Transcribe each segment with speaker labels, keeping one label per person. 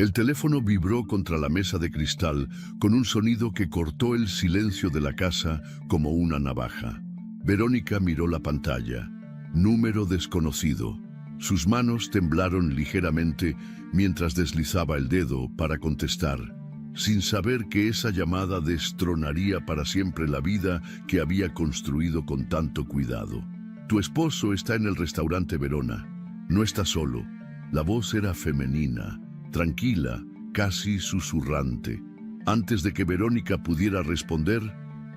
Speaker 1: El teléfono vibró contra la mesa de cristal con un sonido que cortó el silencio de la casa como una navaja. Verónica miró la pantalla. Número desconocido. Sus manos temblaron ligeramente mientras deslizaba el dedo para contestar, sin saber que esa llamada destronaría para siempre la vida que había construido con tanto cuidado. Tu esposo está en el restaurante Verona. No está solo. La voz era femenina, tranquila, casi susurrante. Antes de que Verónica pudiera responder,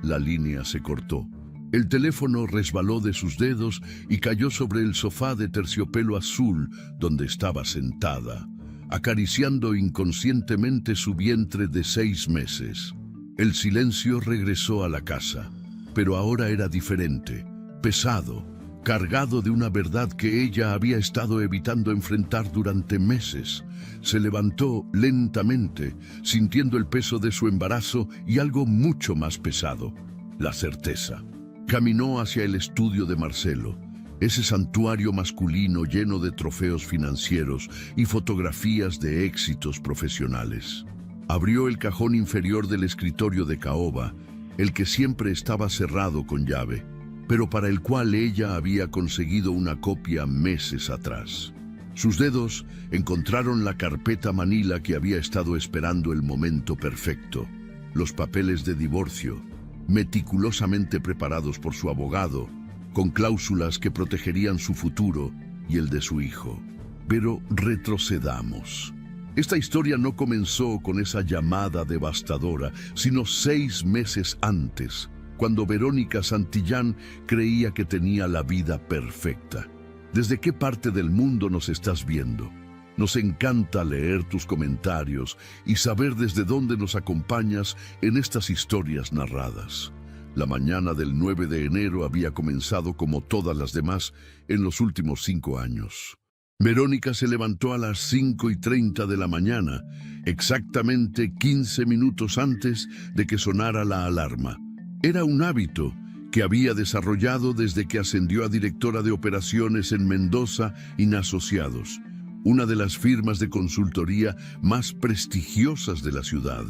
Speaker 1: la línea se cortó. El teléfono resbaló de sus dedos y cayó sobre el sofá de terciopelo azul donde estaba sentada, acariciando inconscientemente su vientre de 6 meses. El silencio regresó a la casa, pero ahora era diferente, pesado, cargado de una verdad que ella había estado evitando enfrentar durante meses. Se levantó lentamente, sintiendo el peso de su embarazo y algo mucho más pesado, la certeza. Caminó hacia el estudio de Marcelo, ese santuario masculino lleno de trofeos financieros y fotografías de éxitos profesionales. Abrió el cajón inferior del escritorio de caoba, el que siempre estaba cerrado con llave, pero para el cual ella había conseguido una copia meses atrás. Sus dedos encontraron la carpeta manila que había estado esperando el momento perfecto, los papeles de divorcio, meticulosamente preparados por su abogado, con cláusulas que protegerían su futuro y el de su hijo. Pero retrocedamos. Esta historia no comenzó con esa llamada devastadora, sino 6 meses antes, cuando Verónica Santillán creía que tenía la vida perfecta. ¿Desde qué parte del mundo nos estás viendo? Nos encanta leer tus comentarios y saber desde dónde nos acompañas en estas historias narradas. La mañana del 9 de enero había comenzado como todas las demás en los últimos 5 años. Verónica se levantó a las 5:30 de la mañana, exactamente 15 minutos antes de que sonara la alarma. Era un hábito que había desarrollado desde que ascendió a directora de operaciones en Mendoza y Asociados, una de las firmas de consultoría más prestigiosas de la ciudad.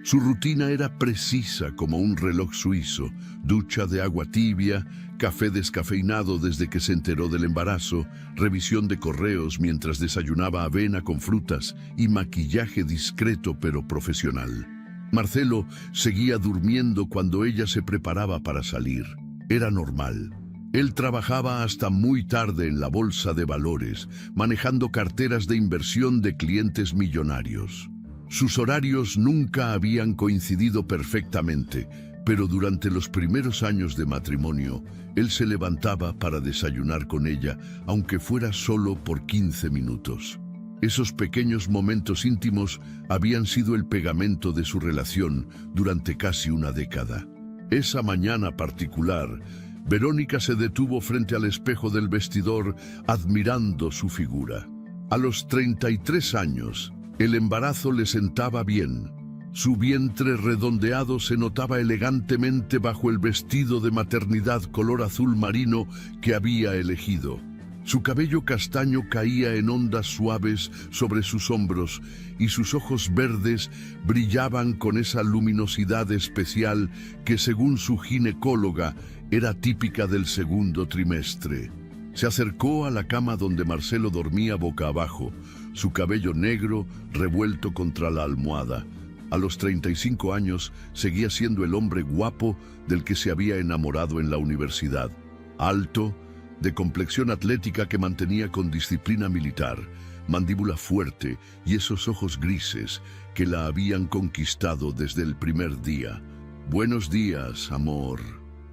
Speaker 1: Su rutina era precisa como un reloj suizo: ducha de agua tibia, café descafeinado desde que se enteró del embarazo, revisión de correos mientras desayunaba avena con frutas y maquillaje discreto pero profesional. Marcelo seguía durmiendo cuando ella se preparaba para salir. Era normal. Él trabajaba hasta muy tarde en la bolsa de valores, manejando carteras de inversión de clientes millonarios. Sus horarios nunca habían coincidido perfectamente, pero durante los primeros años de matrimonio, él se levantaba para desayunar con ella, aunque fuera solo por 15 minutos. Esos pequeños momentos íntimos habían sido el pegamento de su relación durante casi una década. Esa mañana particular, Verónica se detuvo frente al espejo del vestidor, admirando su figura. A los 33 años, el embarazo le sentaba bien. Su vientre redondeado se notaba elegantemente bajo el vestido de maternidad color azul marino que había elegido. Su cabello castaño caía en ondas suaves sobre sus hombros y sus ojos verdes brillaban con esa luminosidad especial que, según su ginecóloga, era típica del segundo trimestre. Se acercó a la cama donde Marcelo dormía boca abajo, su cabello negro revuelto contra la almohada. A los 35 años seguía siendo el hombre guapo del que se había enamorado en la universidad. Alto, de complexión atlética que mantenía con disciplina militar, mandíbula fuerte y esos ojos grises que la habían conquistado desde el primer día. «Buenos días, amor»,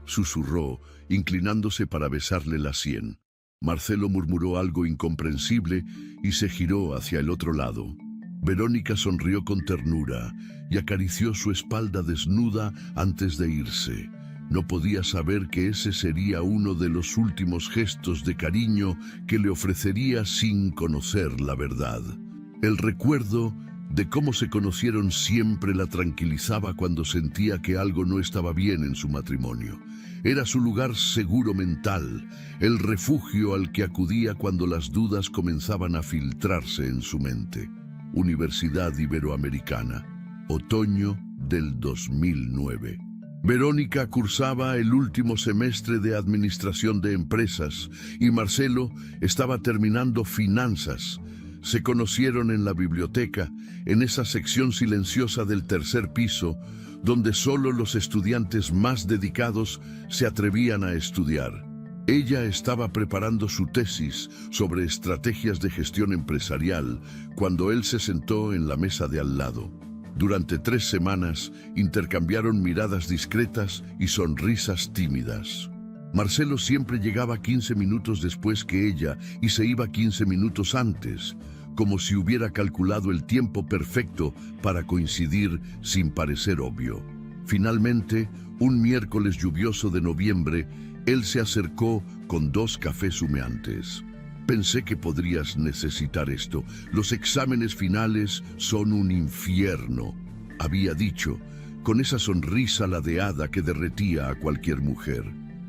Speaker 1: susurró, inclinándose para besarle la sien. Marcelo murmuró algo incomprensible y se giró hacia el otro lado. Verónica sonrió con ternura y acarició su espalda desnuda antes de irse. No podía saber que ese sería uno de los últimos gestos de cariño que le ofrecería sin conocer la verdad. El recuerdo de cómo se conocieron siempre la tranquilizaba cuando sentía que algo no estaba bien en su matrimonio. Era su lugar seguro mental, el refugio al que acudía cuando las dudas comenzaban a filtrarse en su mente. Universidad Iberoamericana, otoño del 2009. Verónica cursaba el último semestre de Administración de Empresas y Marcelo estaba terminando Finanzas. Se conocieron en la biblioteca, en esa sección silenciosa del tercer piso, donde solo los estudiantes más dedicados se atrevían a estudiar. Ella estaba preparando su tesis sobre estrategias de gestión empresarial cuando él se sentó en la mesa de al lado. Durante 3 semanas intercambiaron miradas discretas y sonrisas tímidas. Marcelo siempre llegaba 15 minutos después que ella y se iba 15 minutos antes, como si hubiera calculado el tiempo perfecto para coincidir sin parecer obvio. Finalmente, un miércoles lluvioso de noviembre, él se acercó con 2 cafés humeantes. Pensé que podrías necesitar esto. Los exámenes finales son un infierno, había dicho, con esa sonrisa ladeada que derretía a cualquier mujer.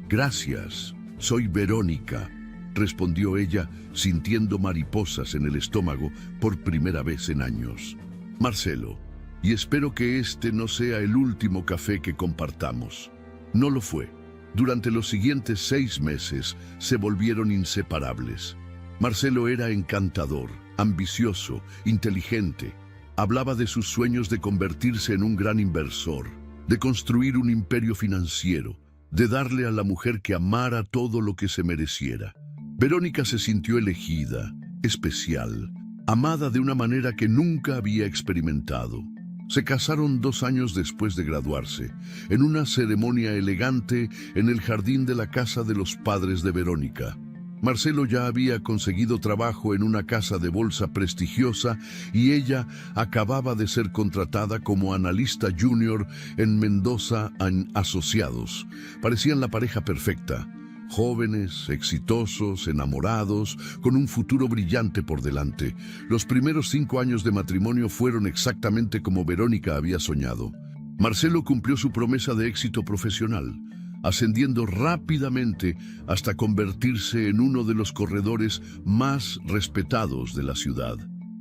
Speaker 1: Gracias, soy Verónica, respondió ella, sintiendo mariposas en el estómago por primera vez en años. Marcelo, y espero que este no sea el último café que compartamos. No lo fue. Durante los siguientes 6 meses se volvieron inseparables. Marcelo era encantador, ambicioso, inteligente. Hablaba de sus sueños de convertirse en un gran inversor, de construir un imperio financiero, de darle a la mujer que amara todo lo que se mereciera. Verónica se sintió elegida, especial, amada de una manera que nunca había experimentado. Se casaron 2 años después de graduarse, en una ceremonia elegante en el jardín de la casa de los padres de Verónica. Marcelo ya había conseguido trabajo en una casa de bolsa prestigiosa y ella acababa de ser contratada como analista junior en Mendoza Asociados. Parecían la pareja perfecta. Jóvenes, exitosos, enamorados, con un futuro brillante por delante. Los primeros 5 años de matrimonio fueron exactamente como Verónica había soñado. Marcelo cumplió su promesa de éxito profesional, ascendiendo rápidamente hasta convertirse en uno de los corredores más respetados de la ciudad.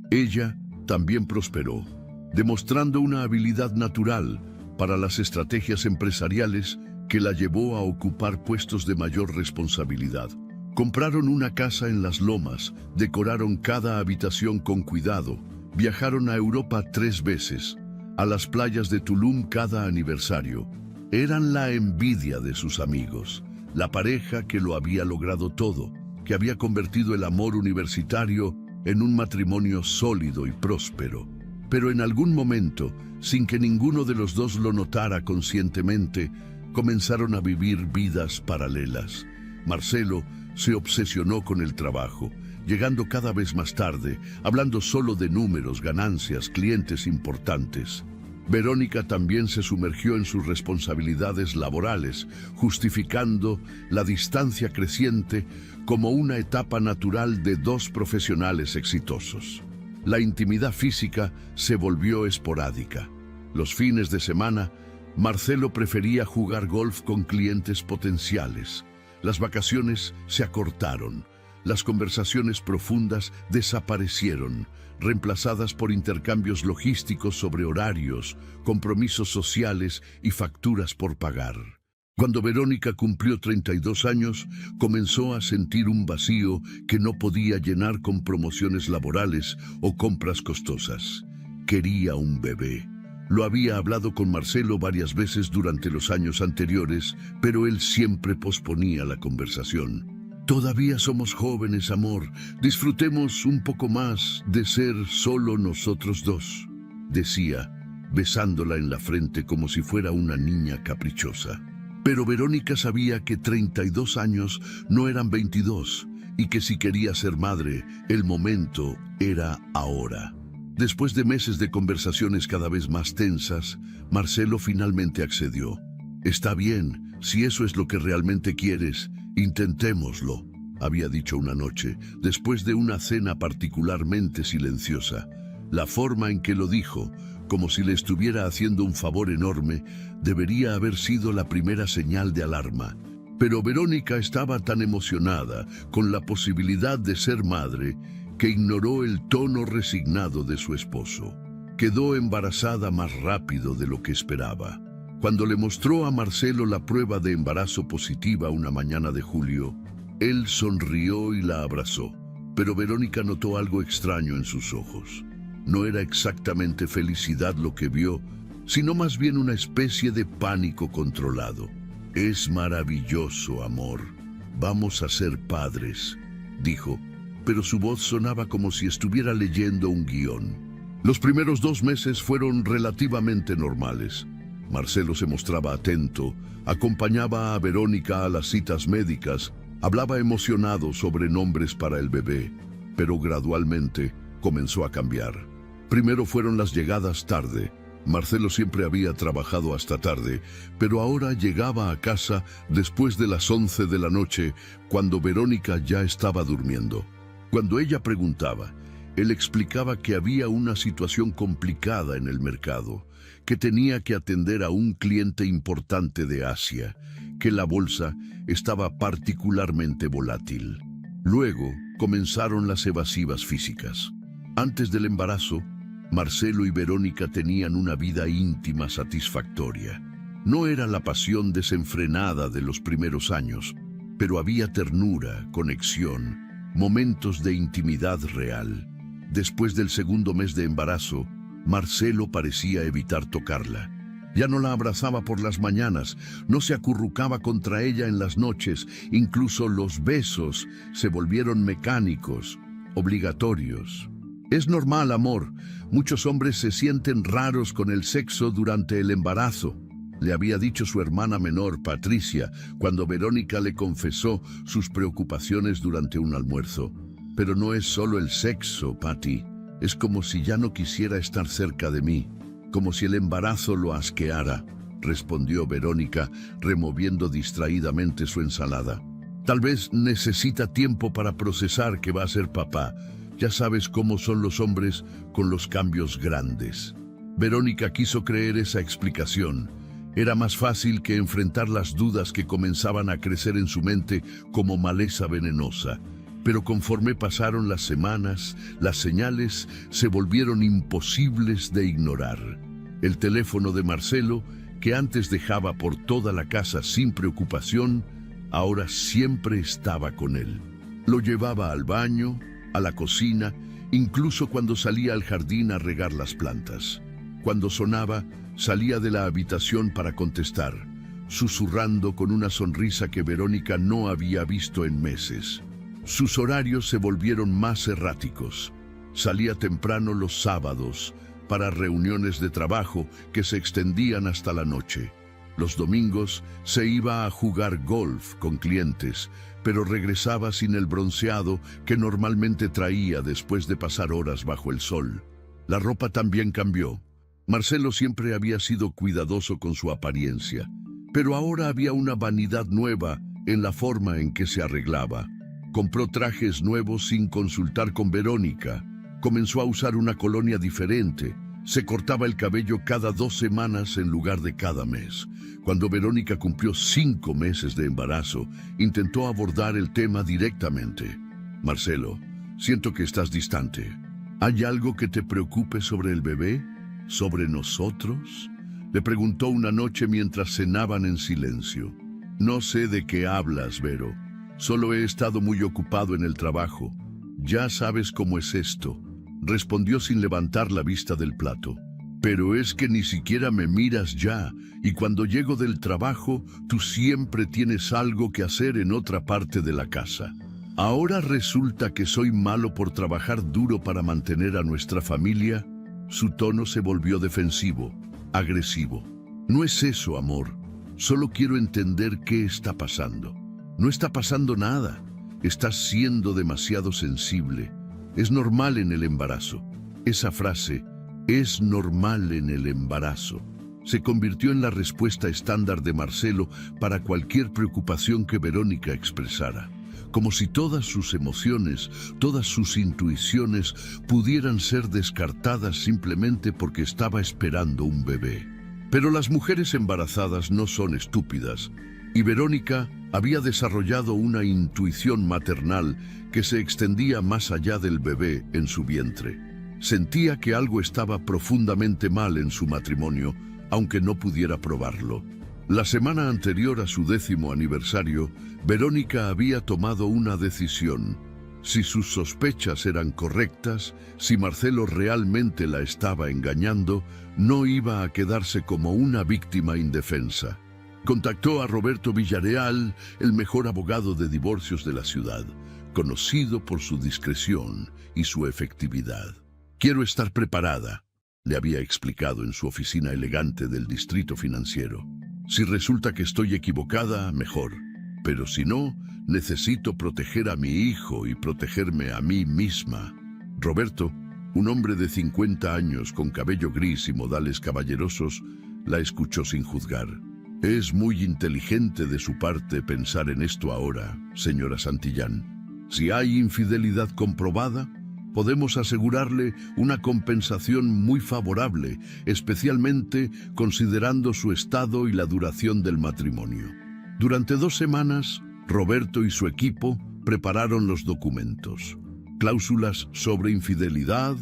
Speaker 1: Ella también prosperó, demostrando una habilidad natural para las estrategias empresariales que la llevó a ocupar puestos de mayor responsabilidad. Compraron una casa en Las Lomas, decoraron cada habitación con cuidado, viajaron a Europa 3 veces, a las playas de Tulum cada aniversario. Eran la envidia de sus amigos, la pareja que lo había logrado todo, que había convertido el amor universitario en un matrimonio sólido y próspero. Pero en algún momento, sin que ninguno de los dos lo notara conscientemente, comenzaron a vivir vidas paralelas. Marcelo se obsesionó con el trabajo, llegando cada vez más tarde, hablando solo de números, ganancias, clientes importantes. Verónica también se sumergió en sus responsabilidades laborales, justificando la distancia creciente como una etapa natural de 2 profesionales exitosos. La intimidad física se volvió esporádica. Los fines de semana, Marcelo prefería jugar golf con clientes potenciales. Las vacaciones se acortaron. Las conversaciones profundas desaparecieron, reemplazadas por intercambios logísticos sobre horarios, compromisos sociales y facturas por pagar. Cuando Verónica cumplió 32 años, comenzó a sentir un vacío que no podía llenar con promociones laborales o compras costosas. Quería un bebé. Lo había hablado con Marcelo varias veces durante los años anteriores, pero él siempre posponía la conversación. Todavía somos jóvenes, amor. Disfrutemos un poco más de ser solo nosotros 2, decía, besándola en la frente como si fuera una niña caprichosa. Pero Verónica sabía que 32 años no eran 22 y que si quería ser madre, el momento era ahora. Después de meses de conversaciones cada vez más tensas, Marcelo finalmente accedió. Está bien, si eso es lo que realmente quieres, intentémoslo, había dicho una noche, después de una cena particularmente silenciosa. La forma en que lo dijo, como si le estuviera haciendo un favor enorme, debería haber sido la primera señal de alarma. Pero Verónica estaba tan emocionada con la posibilidad de ser madre que ignoró el tono resignado de su esposo. Quedó embarazada más rápido de lo que esperaba. Cuando le mostró a Marcelo la prueba de embarazo positiva una mañana de julio, él sonrió y la abrazó. Pero Verónica notó algo extraño en sus ojos. No era exactamente felicidad lo que vio, sino más bien una especie de pánico controlado. «Es maravilloso, amor. Vamos a ser padres», dijo, pero su voz sonaba como si estuviera leyendo un guión. Los primeros 2 meses fueron relativamente normales. Marcelo se mostraba atento, acompañaba a Verónica a las citas médicas, hablaba emocionado sobre nombres para el bebé, pero gradualmente comenzó a cambiar. Primero fueron las llegadas tarde. Marcelo siempre había trabajado hasta tarde, pero ahora llegaba a casa después de las 11 de la noche, cuando Verónica ya estaba durmiendo. Cuando ella preguntaba, él explicaba que había una situación complicada en el mercado, que tenía que atender a un cliente importante de Asia, que la bolsa estaba particularmente volátil. Luego comenzaron las evasivas físicas. Antes del embarazo, Marcelo y Verónica tenían una vida íntima satisfactoria. No era la pasión desenfrenada de los primeros años, pero había ternura, conexión, momentos de intimidad real. Después del segundo mes de embarazo, Marcelo parecía evitar tocarla. Ya no la abrazaba por las mañanas, no se acurrucaba contra ella en las noches, incluso los besos se volvieron mecánicos, obligatorios. Es normal, amor. Muchos hombres se sienten raros con el sexo durante el embarazo, le había dicho su hermana menor, Patricia, cuando Verónica le confesó sus preocupaciones durante un almuerzo. Pero no es solo el sexo, Patty. Es como si ya no quisiera estar cerca de mí, como si el embarazo lo asqueara, respondió Verónica, removiendo distraídamente su ensalada. Tal vez necesita tiempo para procesar que va a ser papá. Ya sabes cómo son los hombres con los cambios grandes. Verónica quiso creer esa explicación. Era más fácil que enfrentar las dudas que comenzaban a crecer en su mente como maleza venenosa. Pero conforme pasaron las semanas, las señales se volvieron imposibles de ignorar. El teléfono de Marcelo, que antes dejaba por toda la casa sin preocupación, ahora siempre estaba con él. Lo llevaba al baño, a la cocina, incluso cuando salía al jardín a regar las plantas. Cuando sonaba, salía de la habitación para contestar, susurrando con una sonrisa que Verónica no había visto en meses. Sus horarios se volvieron más erráticos. Salía temprano los sábados para reuniones de trabajo que se extendían hasta la noche. Los domingos se iba a jugar golf con clientes, pero regresaba sin el bronceado que normalmente traía después de pasar horas bajo el sol. La ropa también cambió. Marcelo siempre había sido cuidadoso con su apariencia, pero ahora había una vanidad nueva en la forma en que se arreglaba. Compró trajes nuevos sin consultar con Verónica. Comenzó a usar una colonia diferente. Se cortaba el cabello cada 2 semanas en lugar de cada mes. Cuando Verónica cumplió 5 meses de embarazo, intentó abordar el tema directamente. Marcelo, siento que estás distante. ¿Hay algo que te preocupe sobre el bebé? ¿Sobre nosotros? Le preguntó una noche mientras cenaban en silencio. No sé de qué hablas, Vero. Solo he estado muy ocupado en el trabajo. Ya sabes cómo es esto, respondió sin levantar la vista del plato. Pero es que ni siquiera me miras ya, y cuando llego del trabajo, tú siempre tienes algo que hacer en otra parte de la casa. ¿Ahora resulta que soy malo por trabajar duro para mantener a nuestra familia? Su tono se volvió defensivo, agresivo. No es eso, amor. Solo quiero entender qué está pasando. No está pasando nada. Estás siendo demasiado sensible. Es normal en el embarazo. Esa frase, es normal en el embarazo, se convirtió en la respuesta estándar de Marcelo para cualquier preocupación que Verónica expresara. Como si todas sus emociones, todas sus intuiciones pudieran ser descartadas simplemente porque estaba esperando un bebé. Pero las mujeres embarazadas no son estúpidas, y Verónica Había desarrollado una intuición maternal que se extendía más allá del bebé en su vientre. Sentía que algo estaba profundamente mal en su matrimonio, aunque no pudiera probarlo. La semana anterior a su 10º aniversario, Verónica había tomado una decisión. Si sus sospechas eran correctas, si Marcelo realmente la estaba engañando, no iba a quedarse como una víctima indefensa. Contactó a Roberto Villarreal, el mejor abogado de divorcios de la ciudad, conocido por su discreción y su efectividad. «Quiero estar preparada», le había explicado en su oficina elegante del distrito financiero. «Si resulta que estoy equivocada, mejor. Pero si no, necesito proteger a mi hijo y protegerme a mí misma». Roberto, un hombre de 50 años con cabello gris y modales caballerosos, la escuchó sin juzgar. «Es muy inteligente de su parte pensar en esto ahora, señora Santillán. Si hay infidelidad comprobada, podemos asegurarle una compensación muy favorable, especialmente considerando su estado y la duración del matrimonio». Durante 2 semanas, Roberto y su equipo prepararon los documentos. Cláusulas sobre infidelidad,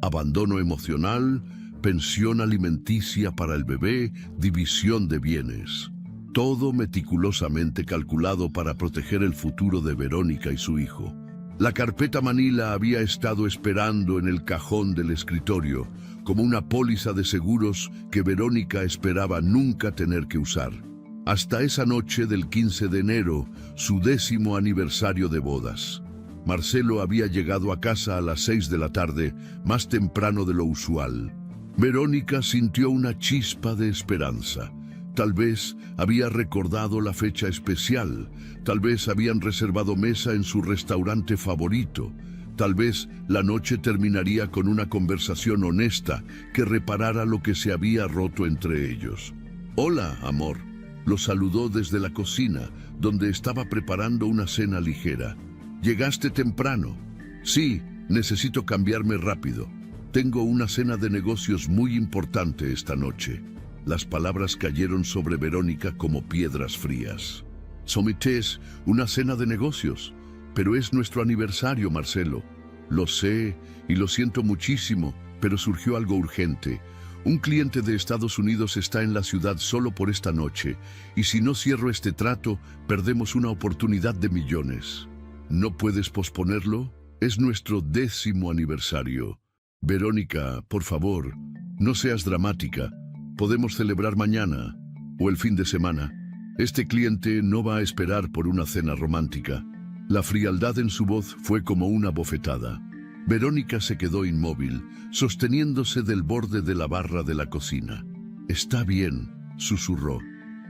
Speaker 1: abandono emocional, pensión alimenticia para el bebé, división de bienes. Todo meticulosamente calculado para proteger el futuro de Verónica y su hijo. La carpeta Manila había estado esperando en el cajón del escritorio, como una póliza de seguros que Verónica esperaba nunca tener que usar. Hasta esa noche del 15 de enero, su 10º aniversario de bodas. Marcelo había llegado a casa a las 6 de la tarde, más temprano de lo usual. Verónica sintió una chispa de esperanza. Tal vez había recordado la fecha especial, tal vez habían reservado mesa en su restaurante favorito, tal vez la noche terminaría con una conversación honesta que reparara lo que se había roto entre ellos. «Hola, amor», lo saludó desde la cocina, donde estaba preparando una cena ligera. «¿Llegaste temprano?» «Sí, necesito cambiarme rápido. Tengo una cena de negocios muy importante esta noche». Las palabras cayeron sobre Verónica como piedras frías. «Sometés, una cena de negocios. Pero es nuestro aniversario, Marcelo». «Lo sé, y lo siento muchísimo, pero surgió algo urgente. Un cliente de Estados Unidos está en la ciudad solo por esta noche, y si no cierro este trato, perdemos una oportunidad de millones». «¿No puedes posponerlo? Es nuestro 10º aniversario». «Verónica, por favor, no seas dramática. Podemos celebrar mañana o el fin de semana. Este cliente no va a esperar por una cena romántica». La frialdad en su voz fue como una bofetada. Verónica se quedó inmóvil, sosteniéndose del borde de la barra de la cocina. «Está bien», susurró.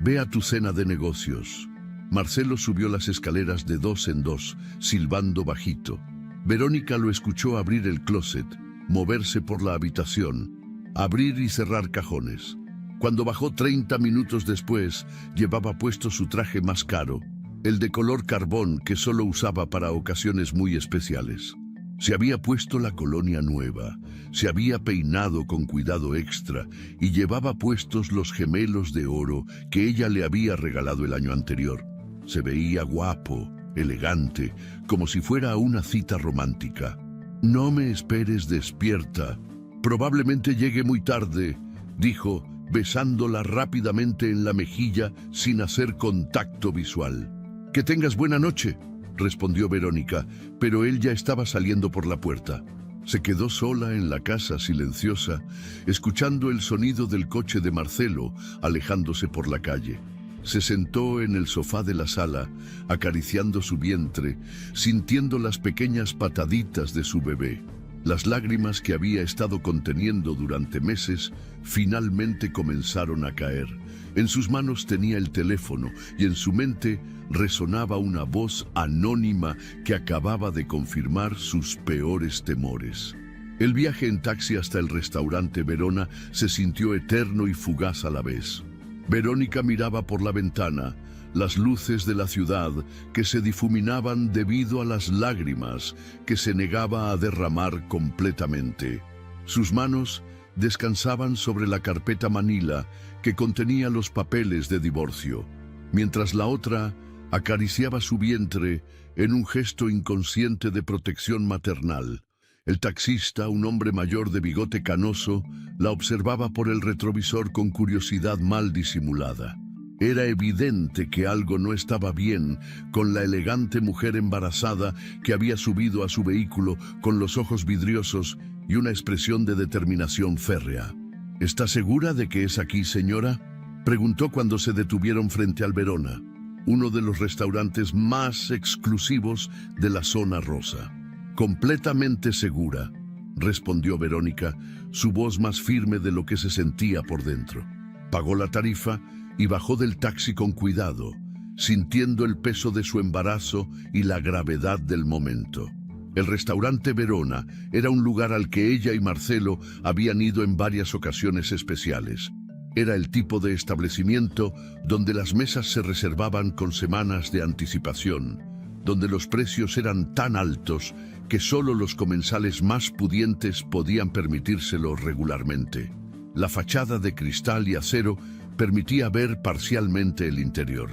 Speaker 1: «Ve a tu cena de negocios». Marcelo subió las escaleras de 2 en 2, silbando bajito. Verónica lo escuchó abrir el closet, moverse por la habitación, abrir y cerrar cajones. Cuando bajó 30 minutos después, llevaba puesto su traje más caro, el de color carbón que solo usaba para ocasiones muy especiales. Se había puesto la colonia nueva, se había peinado con cuidado extra y llevaba puestos los gemelos de oro que ella le había regalado el año anterior. Se veía guapo, elegante, como si fuera una cita romántica. «No me esperes despierta. Probablemente llegue muy tarde», dijo, besándola rápidamente en la mejilla sin hacer contacto visual. «Que tengas buena noche», respondió Verónica, pero él ya estaba saliendo por la puerta. Se quedó sola en la casa silenciosa, escuchando el sonido del coche de Marcelo alejándose por la calle. Se sentó en el sofá de la sala, acariciando su vientre, sintiendo las pequeñas pataditas de su bebé. Las lágrimas que había estado conteniendo durante meses finalmente comenzaron a caer. En sus manos tenía el teléfono y en su mente resonaba una voz anónima que acababa de confirmar sus peores temores. El viaje en taxi hasta el restaurante Verona se sintió eterno y fugaz a la vez. Verónica miraba por la ventana las luces de la ciudad que se difuminaban debido a las lágrimas que se negaba a derramar completamente. Sus manos descansaban sobre la carpeta Manila que contenía los papeles de divorcio, mientras la otra Acariciaba su vientre en un gesto inconsciente de protección maternal. El taxista, un hombre mayor de bigote canoso, la observaba por el retrovisor con curiosidad mal disimulada. Era evidente que algo no estaba bien con la elegante mujer embarazada que había subido a su vehículo con los ojos vidriosos y una expresión de determinación férrea. ¿Está segura de que es aquí, señora?, preguntó cuando se detuvieron frente al Verona, uno de los restaurantes más exclusivos de la zona rosa. Completamente segura, respondió Verónica, su voz más firme de lo que se sentía por dentro. Pagó la tarifa y bajó del taxi con cuidado, sintiendo el peso de su embarazo y la gravedad del momento. El restaurante Verona era un lugar al que ella y Marcelo habían ido en varias ocasiones especiales. Era el tipo de establecimiento donde las mesas se reservaban con semanas de anticipación, donde los precios eran tan altos que solo los comensales más pudientes podían permitírselo regularmente. La fachada de cristal y acero permitía ver parcialmente el interior.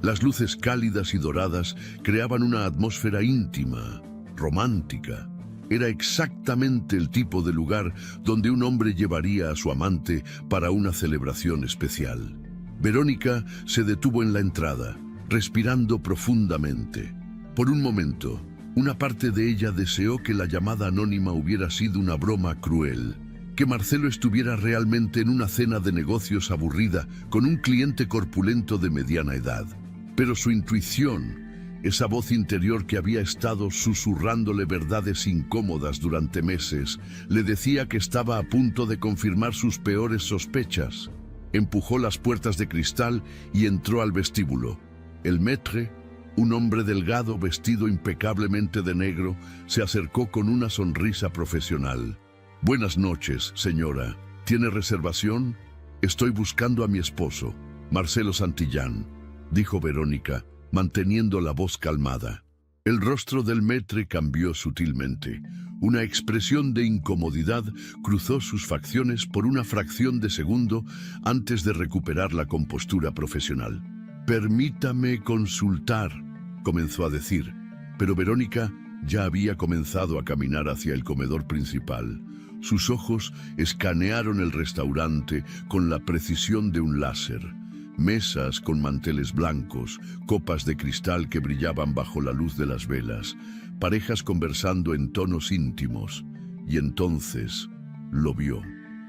Speaker 1: Las luces cálidas y doradas creaban una atmósfera íntima, romántica. Era exactamente el tipo de lugar donde un hombre llevaría a su amante para una celebración especial. Verónica se detuvo en la entrada, respirando profundamente. Por un momento, una parte de ella deseó que la llamada anónima hubiera sido una broma cruel, que Marcelo estuviera realmente en una cena de negocios aburrida con un cliente corpulento de mediana edad. Pero su intuición, esa voz interior que había estado susurrándole verdades incómodas durante meses, le decía que estaba a punto de confirmar sus peores sospechas. Empujó las puertas de cristal y entró al vestíbulo. El maître, un hombre delgado vestido impecablemente de negro, se acercó con una sonrisa profesional. «Buenas noches, señora. ¿Tiene reservación? Estoy buscando a mi esposo, Marcelo Santillán», dijo Verónica, manteniendo la voz calmada. El rostro del maître cambió sutilmente. Una expresión de incomodidad cruzó sus facciones por una fracción de segundo antes de recuperar la compostura profesional. «Permítame consultar», comenzó a decir, pero Verónica ya había comenzado a caminar hacia el comedor principal. Sus ojos escanearon el restaurante con la precisión de un láser. Mesas con manteles blancos, copas de cristal que brillaban bajo la luz de las velas, parejas conversando en tonos íntimos. Y entonces lo vio.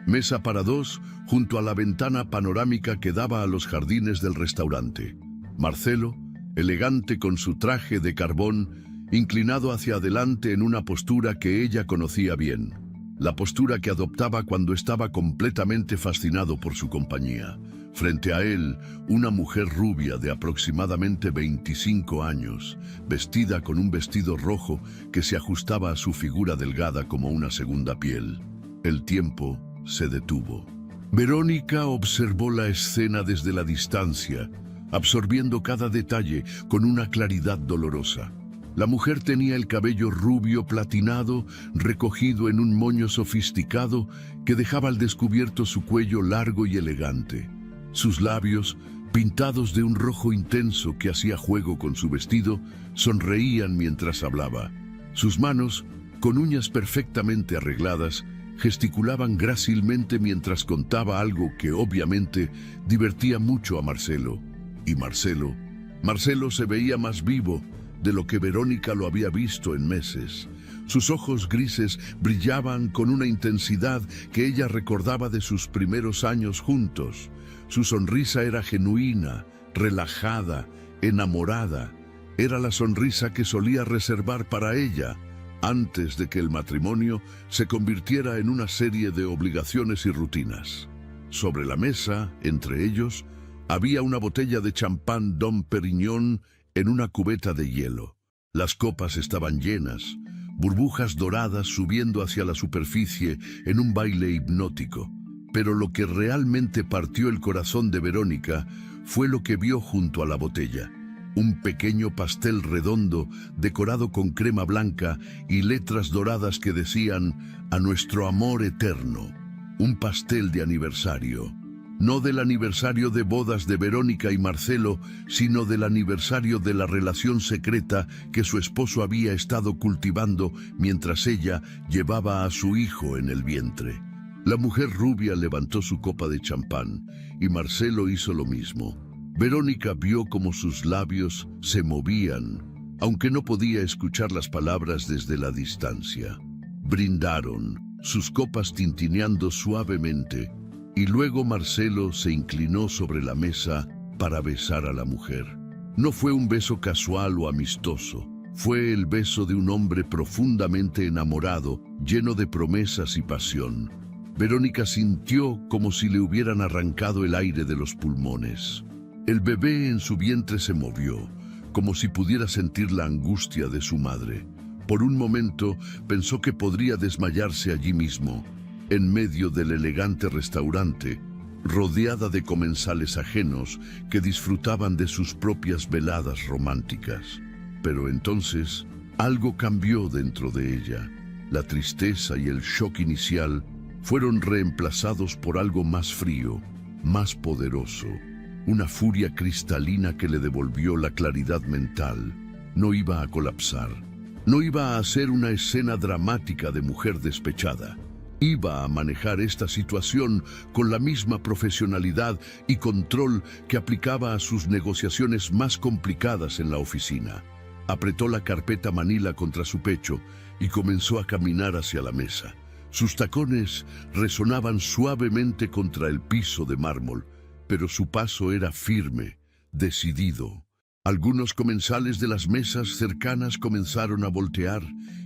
Speaker 1: Mesa para dos junto a la ventana panorámica que daba a los jardines del restaurante. Marcelo, elegante con su traje de carbón, inclinado hacia adelante en una postura que ella conocía bien. La postura que adoptaba cuando estaba completamente fascinado por su compañía. Frente a él, una mujer rubia de aproximadamente 25 años, vestida con un vestido rojo que se ajustaba a su figura delgada como una segunda piel. El tiempo se detuvo. Verónica observó la escena desde la distancia, absorbiendo cada detalle con una claridad dolorosa. La mujer tenía el cabello rubio platinado, recogido en un moño sofisticado que dejaba al descubierto su cuello largo y elegante. Sus labios, pintados de un rojo intenso que hacía juego con su vestido, sonreían mientras hablaba. Sus manos, con uñas perfectamente arregladas, gesticulaban grácilmente mientras contaba algo que obviamente divertía mucho a Marcelo. Y Marcelo se veía más vivo de lo que Verónica lo había visto en meses. Sus ojos grises brillaban con una intensidad que ella recordaba de sus primeros años juntos. Su sonrisa era genuina, relajada, enamorada. Era la sonrisa que solía reservar para ella antes de que el matrimonio se convirtiera en una serie de obligaciones y rutinas. Sobre la mesa, entre ellos, había una botella de champán Dom Perignon en una cubeta de hielo. Las copas estaban llenas, burbujas doradas subiendo hacia la superficie en un baile hipnótico. Pero lo que realmente partió el corazón de Verónica fue lo que vio junto a la botella. Un pequeño pastel redondo decorado con crema blanca y letras doradas que decían «A nuestro amor eterno». Un pastel de aniversario. no del aniversario de bodas de Verónica y Marcelo, sino del aniversario de la relación secreta que su esposo había estado cultivando mientras ella llevaba a su hijo en el vientre. La mujer rubia levantó su copa de champán y Marcelo hizo lo mismo. Verónica vio cómo sus labios se movían, aunque no podía escuchar las palabras desde la distancia. Brindaron, sus copas tintineando suavemente, y luego Marcelo se inclinó sobre la mesa para besar a la mujer. No fue un beso casual o amistoso, fue el beso de un hombre profundamente enamorado, lleno de promesas y pasión. Verónica sintió como si le hubieran arrancado el aire de los pulmones. El bebé en su vientre se movió, como si pudiera sentir la angustia de su madre. Por un momento pensó que podría desmayarse allí mismo, en medio del elegante restaurante, rodeada de comensales ajenos que disfrutaban de sus propias veladas románticas. Pero entonces, algo cambió dentro de ella. La tristeza y el shock inicial fueron reemplazados por algo más frío, más poderoso. Una furia cristalina que le devolvió la claridad mental. No iba a colapsar. No iba a hacer una escena dramática de mujer despechada. Iba a manejar esta situación con la misma profesionalidad y control que aplicaba a sus negociaciones más complicadas en la oficina. Apretó la carpeta manila contra su pecho y comenzó a caminar hacia la mesa. Sus tacones resonaban suavemente contra el piso de mármol, pero su paso era firme, decidido. Algunos comensales de las mesas cercanas comenzaron a voltear,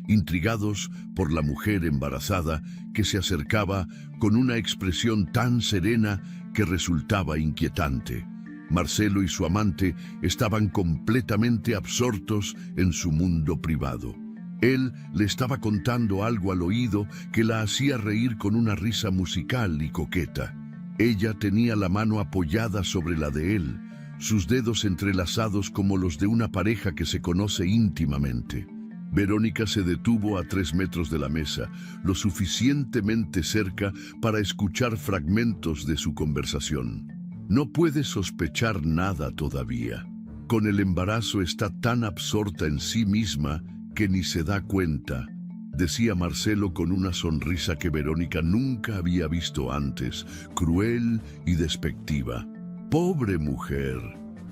Speaker 1: intrigados por la mujer embarazada que se acercaba con una expresión tan serena que resultaba inquietante. Marcelo y su amante estaban completamente absortos en su mundo privado. Él le estaba contando algo al oído que la hacía reír con una risa musical y coqueta. Ella tenía la mano apoyada sobre la de él, sus dedos entrelazados como los de una pareja que se conoce íntimamente. Verónica se detuvo a 3 metros de la mesa, lo suficientemente cerca para escuchar fragmentos de su conversación. No puede sospechar nada todavía. Con el embarazo está tan absorta en sí misma que ni se da cuenta, decía Marcelo con una sonrisa que Verónica nunca había visto antes, cruel y despectiva. «Pobre mujer»,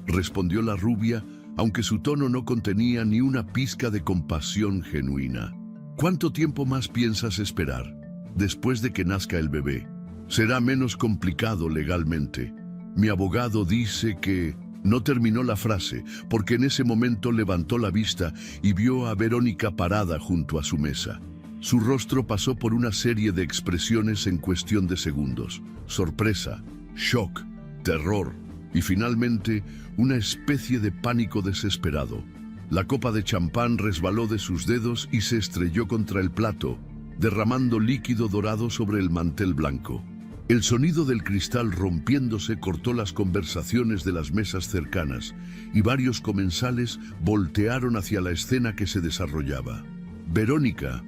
Speaker 1: respondió la rubia, aunque su tono no contenía ni una pizca de compasión genuina. «¿Cuánto tiempo más piensas esperar? Después de que nazca el bebé. Será menos complicado legalmente. Mi abogado dice que...» No terminó la frase, porque en ese momento levantó la vista y vio a Verónica parada junto a su mesa. Su rostro pasó por una serie de expresiones en cuestión de segundos. Sorpresa, shock, terror y finalmente una especie de pánico desesperado. La copa de champán resbaló de sus dedos y se estrelló contra el plato, derramando líquido dorado sobre el mantel blanco. El sonido del cristal rompiéndose cortó las conversaciones de las mesas cercanas y varios comensales voltearon hacia la escena que se desarrollaba. «Verónica,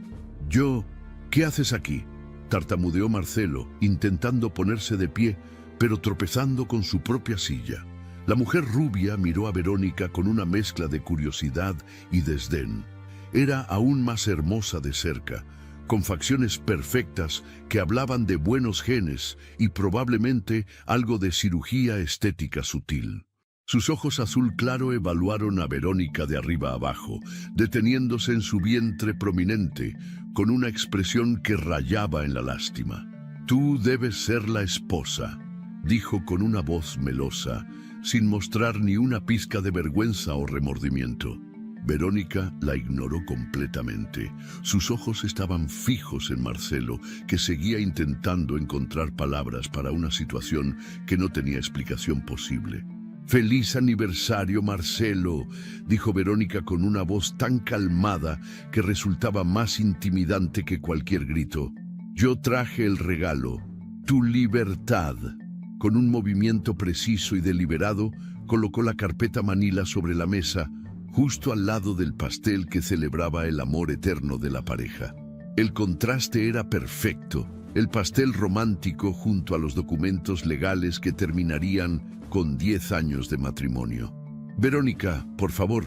Speaker 1: ¿qué haces aquí?», tartamudeó Marcelo, intentando ponerse de pie, pero tropezando con su propia silla. La mujer rubia miró a Verónica con una mezcla de curiosidad y desdén. Era aún más hermosa de cerca, con facciones perfectas que hablaban de buenos genes y probablemente algo de cirugía estética sutil. Sus ojos azul claro evaluaron a Verónica de arriba a abajo, deteniéndose en su vientre prominente, con una expresión que rayaba en la lástima. «Tú debes ser la esposa», dijo con una voz melosa, sin mostrar ni una pizca de vergüenza o remordimiento. Verónica la ignoró completamente. Sus ojos estaban fijos en Marcelo, que seguía intentando encontrar palabras para una situación que no tenía explicación posible. «¡Feliz aniversario, Marcelo!», dijo Verónica con una voz tan calmada que resultaba más intimidante que cualquier grito. «Yo traje el regalo, tu libertad». Con un movimiento preciso y deliberado, colocó la carpeta manila sobre la mesa, justo al lado del pastel que celebraba el amor eterno de la pareja. El contraste era perfecto. el pastel romántico junto a los documentos legales que terminarían con 10 años de matrimonio. Verónica, por favor,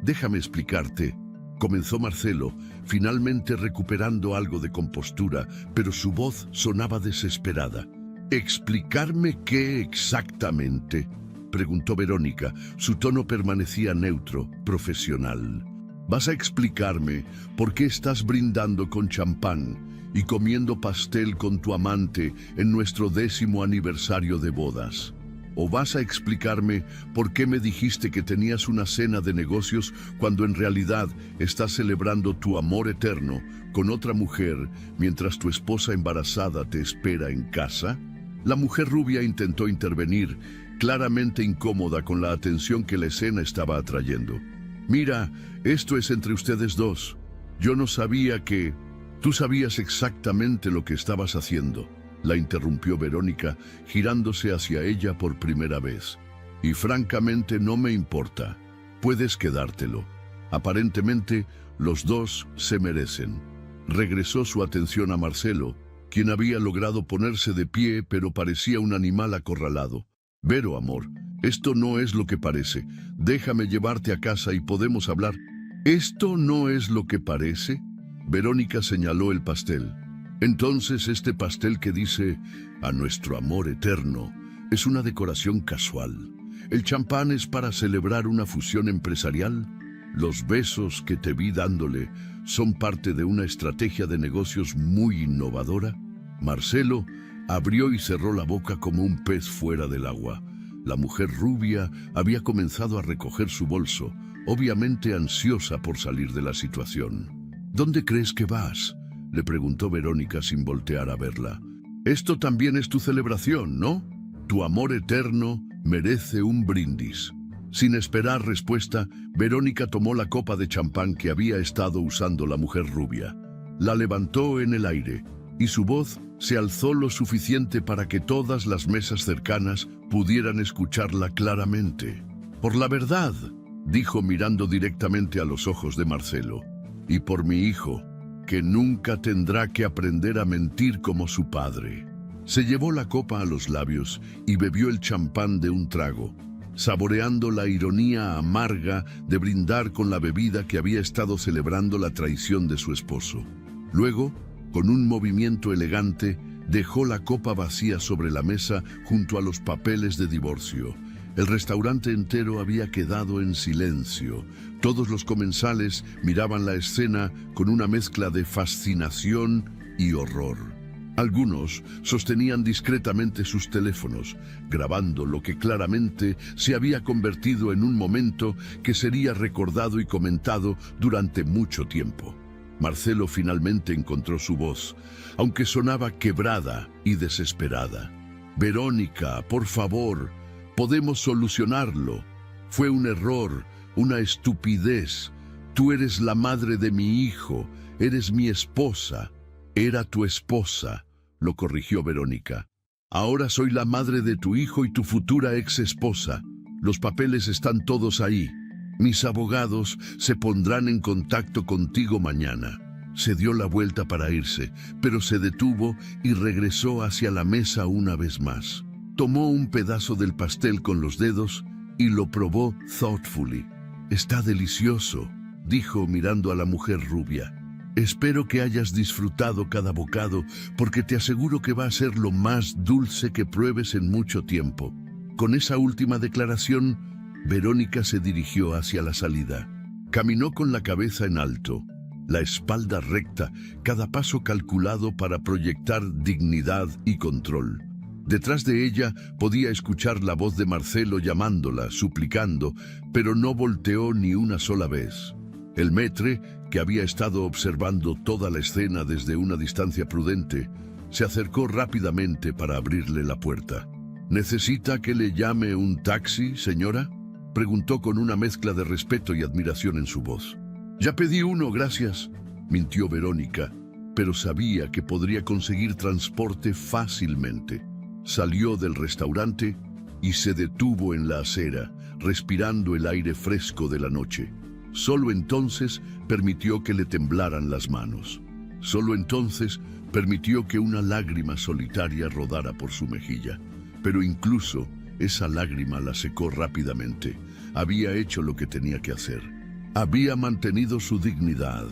Speaker 1: déjame explicarte. Comenzó Marcelo, finalmente recuperando algo de compostura, pero su voz sonaba desesperada. ¿Explicarme qué exactamente?, preguntó Verónica. Su tono permanecía neutro, profesional. ¿Vas a explicarme por qué estás brindando con champán y comiendo pastel con tu amante en nuestro 10º aniversario de bodas? ¿O vas a explicarme por qué me dijiste que tenías una cena de negocios cuando en realidad estás celebrando tu amor eterno con otra mujer mientras tu esposa embarazada te espera en casa? La mujer rubia intentó intervenir, claramente incómoda con la atención que la escena estaba atrayendo. Mira, esto es entre ustedes dos. Yo no sabía que... Tú sabías exactamente lo que estabas haciendo, la interrumpió Verónica, girándose hacia ella por primera vez. Y francamente no me importa. Puedes quedártelo. Aparentemente, los dos se merecen. Regresó su atención a Marcelo, quien había logrado ponerse de pie, pero parecía un animal acorralado. Vero, amor, esto no es lo que parece. Déjame llevarte a casa y podemos hablar. ¿Esto no es lo que parece? Verónica señaló el pastel. Entonces este pastel que dice «A nuestro amor eterno» es una decoración casual. ¿El champán es para celebrar una fusión empresarial? ¿Los besos que te vi dándole son parte de una estrategia de negocios muy innovadora? Marcelo abrió y cerró la boca como un pez fuera del agua. La mujer rubia había comenzado a recoger su bolso, obviamente ansiosa por salir de la situación. ¿Dónde crees que vas?, le preguntó Verónica sin voltear a verla. Esto también es tu celebración, ¿no? Tu amor eterno merece un brindis. Sin esperar respuesta, Verónica tomó la copa de champán que había estado usando la mujer rubia. La levantó en el aire y su voz se alzó lo suficiente para que todas las mesas cercanas pudieran escucharla claramente. «Por la verdad», dijo mirando directamente a los ojos de Marcelo, «y por mi hijo, que nunca tendrá que aprender a mentir como su padre». Se llevó la copa a los labios y bebió el champán de un trago, saboreando la ironía amarga de brindar con la bebida que había estado celebrando la traición de su esposo. Luego, con un movimiento elegante, dejó la copa vacía sobre la mesa junto a los papeles de divorcio. El restaurante entero había quedado en silencio. Todos los comensales miraban la escena con una mezcla de fascinación y horror. Algunos sostenían discretamente sus teléfonos, grabando lo que claramente se había convertido en un momento que sería recordado y comentado durante mucho tiempo. Marcelo finalmente encontró su voz, aunque sonaba quebrada y desesperada. «Verónica, por favor, podemos solucionarlo. Fue un error, una estupidez. Tú eres la madre de mi hijo, eres mi esposa». «Era tu esposa», lo corrigió Verónica. «Ahora soy la madre de tu hijo y tu futura ex esposa. Los papeles están todos ahí. Mis abogados se pondrán en contacto contigo mañana». Se dio la vuelta para irse, pero se detuvo y regresó hacia la mesa una vez más. Tomó un pedazo del pastel con los dedos y lo probó thoughtfully. «Está delicioso», dijo mirando a la mujer rubia. «Espero que hayas disfrutado cada bocado, porque te aseguro que va a ser lo más dulce que pruebes en mucho tiempo». Con esa última declaración, Verónica se dirigió hacia la salida. Caminó con la cabeza en alto, la espalda recta, cada paso calculado para proyectar dignidad y control. Detrás de ella podía escuchar la voz de Marcelo llamándola, suplicando, pero no volteó ni una sola vez. El maître, que había estado observando toda la escena desde una distancia prudente, se acercó rápidamente para abrirle la puerta. «¿Necesita que le llame un taxi, señora?», preguntó con una mezcla de respeto y admiración en su voz. «Ya pedí uno, gracias», mintió Verónica, pero sabía que podría conseguir transporte fácilmente. Salió del restaurante y se detuvo en la acera, respirando el aire fresco de la noche. Solo entonces permitió que le temblaran las manos. Solo entonces Permitió que una lágrima solitaria rodara por su mejilla, pero incluso esa lágrima la secó rápidamente. Había hecho lo que tenía que hacer. Había mantenido su dignidad,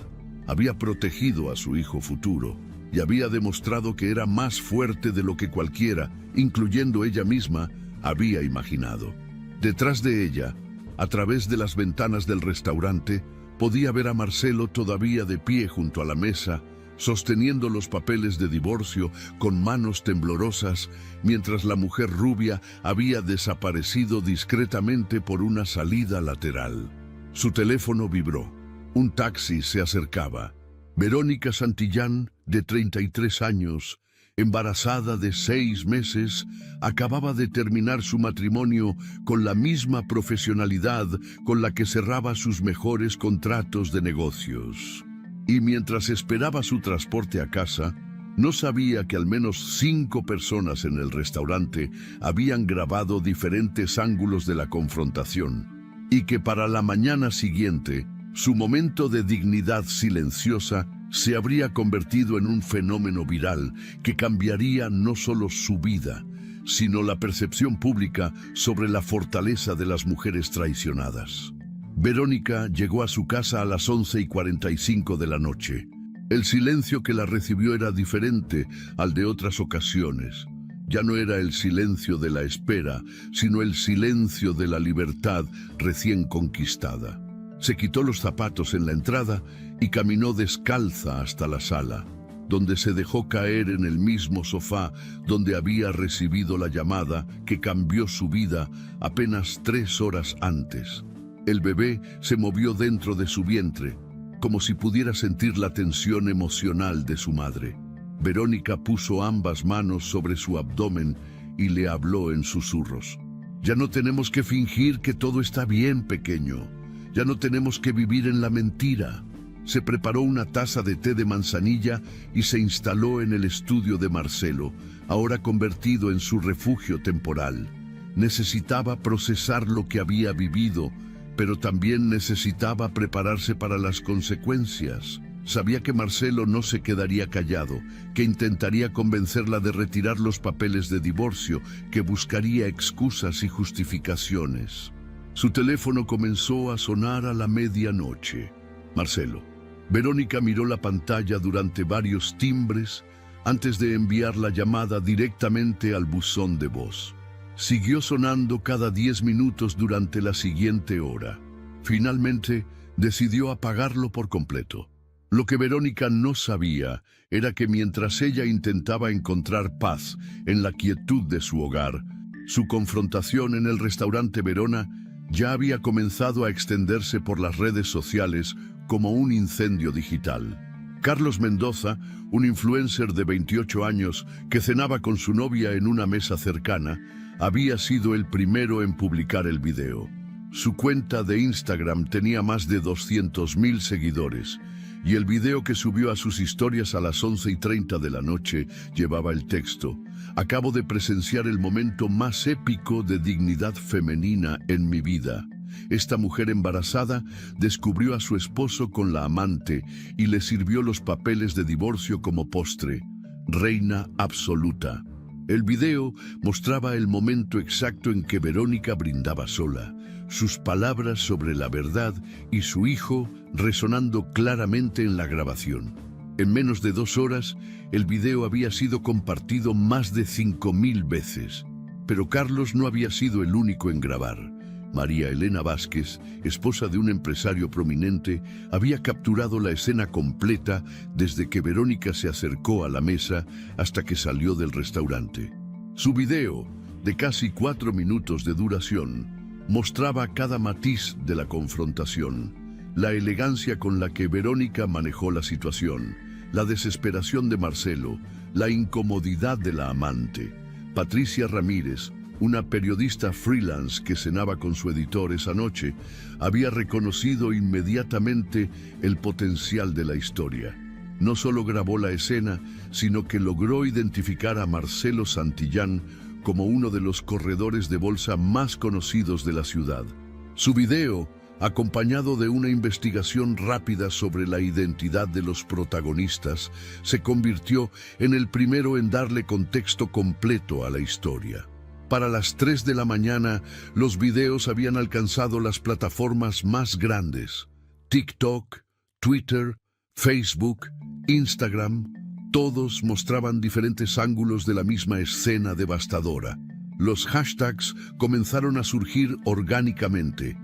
Speaker 1: había protegido a su hijo futuro y había demostrado que era más fuerte de lo que cualquiera, incluyendo ella misma, había imaginado. Detrás de ella, a través de las ventanas del restaurante, podía ver a Marcelo todavía de pie junto a la mesa, sosteniendo los papeles de divorcio con manos temblorosas, mientras la mujer rubia había desaparecido discretamente por una salida lateral. Su teléfono vibró. Un taxi se acercaba. Verónica Santillán, de 33 años, embarazada de 6 meses, acababa de terminar su matrimonio con la misma profesionalidad con la que cerraba sus mejores contratos de negocios. Y mientras esperaba su transporte a casa, no sabía que al menos 5 personas en el restaurante habían grabado diferentes ángulos de la confrontación, y que para la mañana siguiente, su momento de dignidad silenciosa se habría convertido en un fenómeno viral que cambiaría no solo su vida, sino la percepción pública sobre la fortaleza de las mujeres traicionadas. Verónica llegó a su casa a las 11:45 de la noche. El silencio que la recibió era diferente al de otras ocasiones. Ya no era el silencio de la espera, sino el silencio de la libertad recién conquistada. Se quitó los zapatos en la entrada y caminó descalza hasta la sala, donde se dejó caer en el mismo sofá donde había recibido la llamada que cambió su vida apenas 3 horas antes. El bebé se movió dentro de su vientre, como si pudiera sentir la tensión emocional de su madre. Verónica puso ambas manos sobre su abdomen y le habló en susurros. Ya no tenemos que fingir que todo está bien, pequeño. Ya no tenemos que vivir en la mentira. Se preparó una taza de té de manzanilla y se instaló en el estudio de Marcelo, ahora convertido en su refugio temporal. Necesitaba procesar lo que había vivido, pero también necesitaba prepararse para las consecuencias. Sabía que Marcelo no se quedaría callado, que intentaría convencerla de retirar los papeles de divorcio, que buscaría excusas y justificaciones. Su teléfono comenzó a sonar a la medianoche. Marcelo. Verónica miró la pantalla durante varios timbres antes de enviar la llamada directamente al buzón de voz. Siguió sonando cada 10 minutos durante la siguiente hora. Finalmente, decidió apagarlo por completo. Lo que Verónica no sabía era que mientras ella intentaba encontrar paz en la quietud de su hogar, su confrontación en el restaurante Verona ya había comenzado a extenderse por las redes sociales como un incendio digital. Carlos Mendoza, un influencer de 28 años que cenaba con su novia en una mesa cercana, había sido el primero en publicar el video. Su cuenta de Instagram tenía más de 200.000 seguidores y el video que subió a sus historias a las 11:30 de la noche llevaba el texto: "Acabo de presenciar el momento más épico de dignidad femenina en mi vida. Esta mujer embarazada descubrió a su esposo con la amante y le sirvió los papeles de divorcio como postre. Reina absoluta". El video mostraba el momento exacto en que Verónica brindaba sola, sus palabras sobre la verdad y su hijo resonando claramente en la grabación. En menos de 2 horas, el video había sido compartido más de 5.000 veces. Pero Carlos no había sido el único en grabar. María Elena Vázquez, esposa de un empresario prominente, había capturado la escena completa desde que Verónica se acercó a la mesa hasta que salió del restaurante. Su video, de casi 4 minutos de duración, mostraba cada matiz de la confrontación, la elegancia con la que Verónica manejó la situación, la desesperación de Marcelo, la incomodidad de la amante. Patricia Ramírez, una periodista freelance que cenaba con su editor esa noche, había reconocido inmediatamente el potencial de la historia. No solo grabó la escena, sino que logró identificar a Marcelo Santillán como uno de los corredores de bolsa más conocidos de la ciudad. Su video acompañado de una investigación rápida sobre la identidad de los protagonistas, se convirtió en el primero en darle contexto completo a la historia. Para las 3 de la mañana, los videos habían alcanzado las plataformas más grandes: TikTok, Twitter, Facebook, Instagram. Todos mostraban diferentes ángulos de la misma escena devastadora. Los hashtags comenzaron a surgir orgánicamente: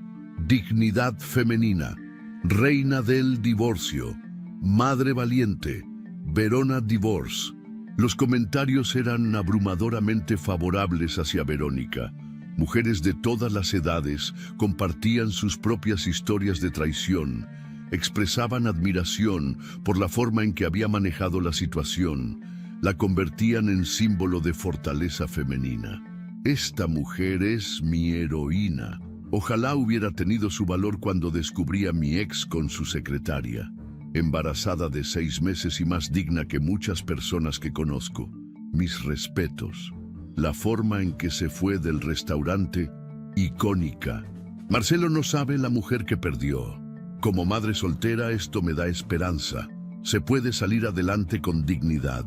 Speaker 1: dignidad femenina, reina del divorcio, madre valiente, Verona Divorce. Los comentarios eran abrumadoramente favorables hacia Verónica. Mujeres de todas las edades compartían sus propias historias de traición, expresaban admiración por la forma en que había manejado la situación, la convertían en símbolo de fortaleza femenina. Esta mujer es mi heroína. Ojalá hubiera tenido su valor cuando descubrí a mi ex con su secretaria, embarazada de 6 meses y más digna que muchas personas que conozco. Mis respetos. La forma en que se fue del restaurante, icónica. Marcelo no sabe la mujer que perdió. Como madre soltera, esto me da esperanza. Se puede salir adelante con dignidad.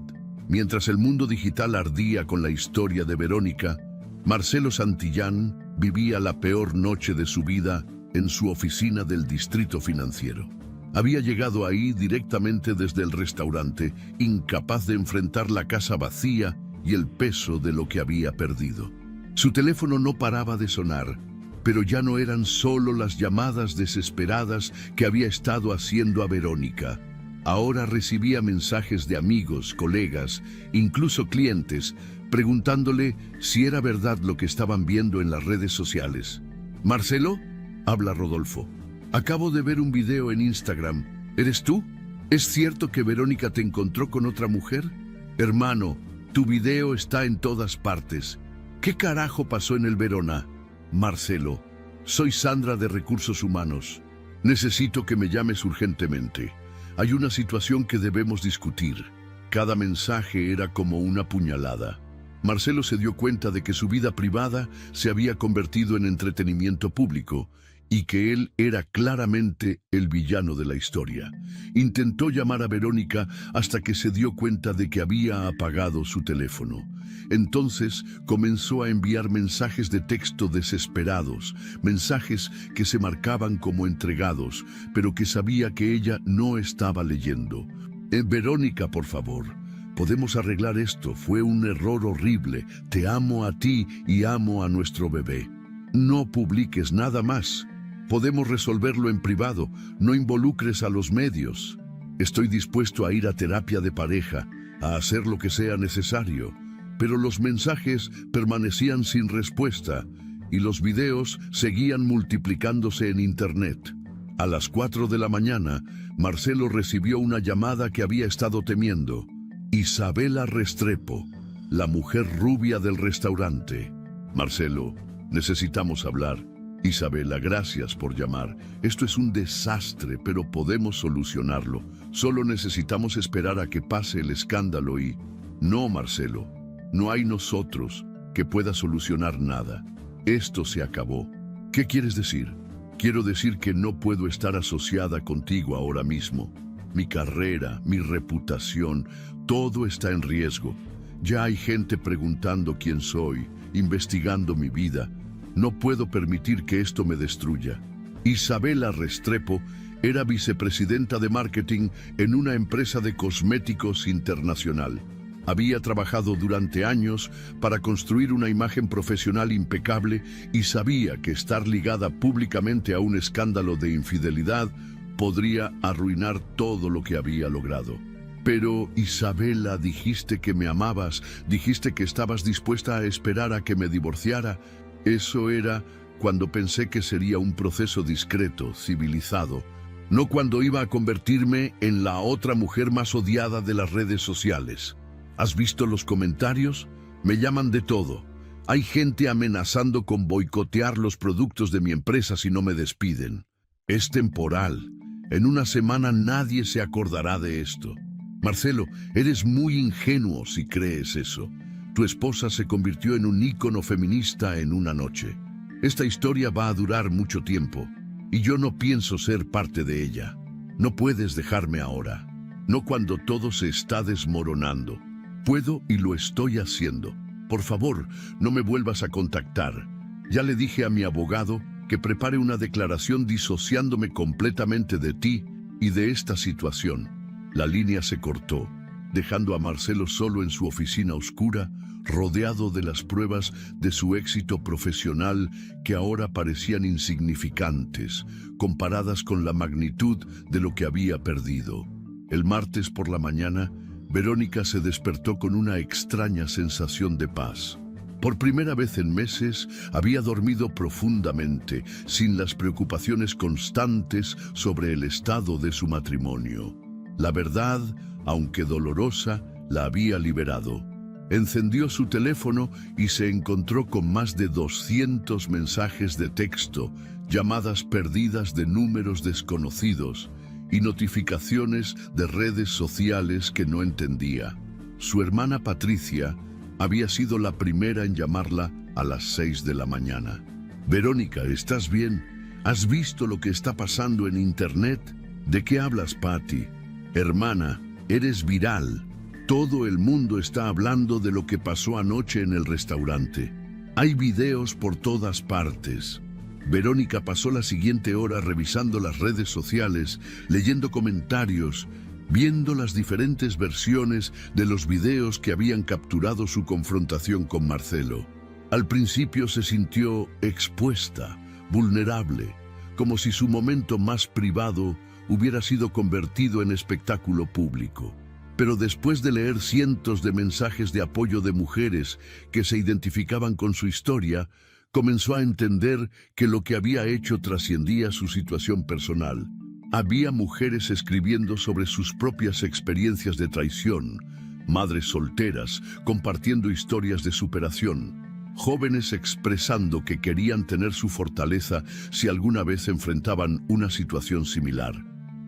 Speaker 1: Mientras el mundo digital ardía con la historia de Verónica, Marcelo Santillán vivía la peor noche de su vida en su oficina del distrito financiero. Había llegado ahí directamente desde el restaurante, incapaz de enfrentar la casa vacía y el peso de lo que había perdido. Su teléfono no paraba de sonar, pero ya no eran solo las llamadas desesperadas que había estado haciendo a Verónica. Ahora recibía mensajes de amigos, colegas, incluso clientes, preguntándole si era verdad lo que estaban viendo en las redes sociales. «Marcelo», habla Rodolfo. «Acabo de ver un video en Instagram. ¿Eres tú? ¿Es cierto que Verónica te encontró con otra mujer? Hermano, tu video está en todas partes. ¿Qué carajo pasó en el Verona?» «Marcelo, soy Sandra de Recursos Humanos. Necesito que me llames urgentemente. Hay una situación que debemos discutir». Cada mensaje era como una puñalada. Marcelo se dio cuenta de que su vida privada se había convertido en entretenimiento público y que él era claramente el villano de la historia. Intentó llamar a Verónica hasta que se dio cuenta de que había apagado su teléfono. Entonces comenzó a enviar mensajes de texto desesperados, mensajes que se marcaban como entregados, pero que sabía que ella no estaba leyendo. Verónica, por favor, podemos arreglar esto. Fue un error horrible. Te amo a ti y amo a nuestro bebé. No publiques nada más. Podemos resolverlo en privado. No involucres a los medios. Estoy dispuesto a ir a terapia de pareja, a hacer lo que sea necesario. Pero los mensajes permanecían sin respuesta y los videos seguían multiplicándose en Internet. A las 4 de la mañana, Marcelo recibió una llamada que había estado temiendo. Isabela Restrepo, la mujer rubia del restaurante. «Marcelo, necesitamos hablar». «Isabela, gracias por llamar. Esto es un desastre, pero podemos solucionarlo. Solo necesitamos esperar a que pase el escándalo y...». «No, Marcelo, no hay nosotros que pueda solucionar nada. Esto se acabó». «¿Qué quieres decir?» «Quiero decir que no puedo estar asociada contigo ahora mismo. Mi carrera, mi reputación, todo está en riesgo. Ya hay gente preguntando quién soy, investigando mi vida. No puedo permitir que esto me destruya». Isabela Restrepo era vicepresidenta de marketing en una empresa de cosméticos internacional. Había trabajado durante años para construir una imagen profesional impecable y sabía que estar ligada públicamente a un escándalo de infidelidad podría arruinar todo lo que había logrado. «Pero, Isabela, dijiste que me amabas, dijiste que estabas dispuesta a esperar a que me divorciara». «Eso era cuando pensé que sería un proceso discreto, civilizado, no cuando iba a convertirme en la otra mujer más odiada de las redes sociales. ¿Has visto los comentarios? Me llaman de todo. Hay gente amenazando con boicotear los productos de mi empresa si no me despiden. Es temporal. En una semana nadie se acordará de esto». «Marcelo, eres muy ingenuo si crees eso. Tu esposa se convirtió en un ícono feminista en una noche. Esta historia va a durar mucho tiempo. y yo no pienso ser parte de ella. No puedes dejarme ahora, no cuando todo se está desmoronando. Puedo y lo estoy haciendo. Por favor, no me vuelvas a contactar. Ya le dije a mi abogado que prepare una declaración disociándome completamente de ti y de esta situación. La línea se cortó, dejando a Marcelo solo en su oficina oscura, rodeado de las pruebas de su éxito profesional que ahora parecían insignificantes, comparadas con la magnitud de lo que había perdido. El martes por la mañana, Verónica se despertó con una extraña sensación de paz. Por primera vez en meses, había dormido profundamente, sin las preocupaciones constantes sobre el estado de su matrimonio. La verdad, aunque dolorosa, la había liberado. Encendió su teléfono y se encontró con más de 200 mensajes de texto, llamadas perdidas de números desconocidos y notificaciones de redes sociales que no entendía. Su hermana Patricia había sido la primera en llamarla a las 6 de la mañana. «Verónica, ¿estás bien? ¿Has visto lo que está pasando en internet? ¿De qué hablas, Patty? Hermana, eres viral. Todo el mundo está hablando de lo que pasó anoche en el restaurante. Hay videos por todas partes». Verónica pasó la siguiente hora revisando las redes sociales, leyendo comentarios, viendo las diferentes versiones de los videos que habían capturado su confrontación con Marcelo. Al principio se sintió expuesta, vulnerable, como si su momento más privado hubiera sido convertido en espectáculo público. Pero después de leer cientos de mensajes de apoyo de mujeres que se identificaban con su historia, comenzó a entender que lo que había hecho trascendía su situación personal. Había mujeres escribiendo sobre sus propias experiencias de traición, madres solteras compartiendo historias de superación, jóvenes expresando que querían tener su fortaleza si alguna vez enfrentaban una situación similar.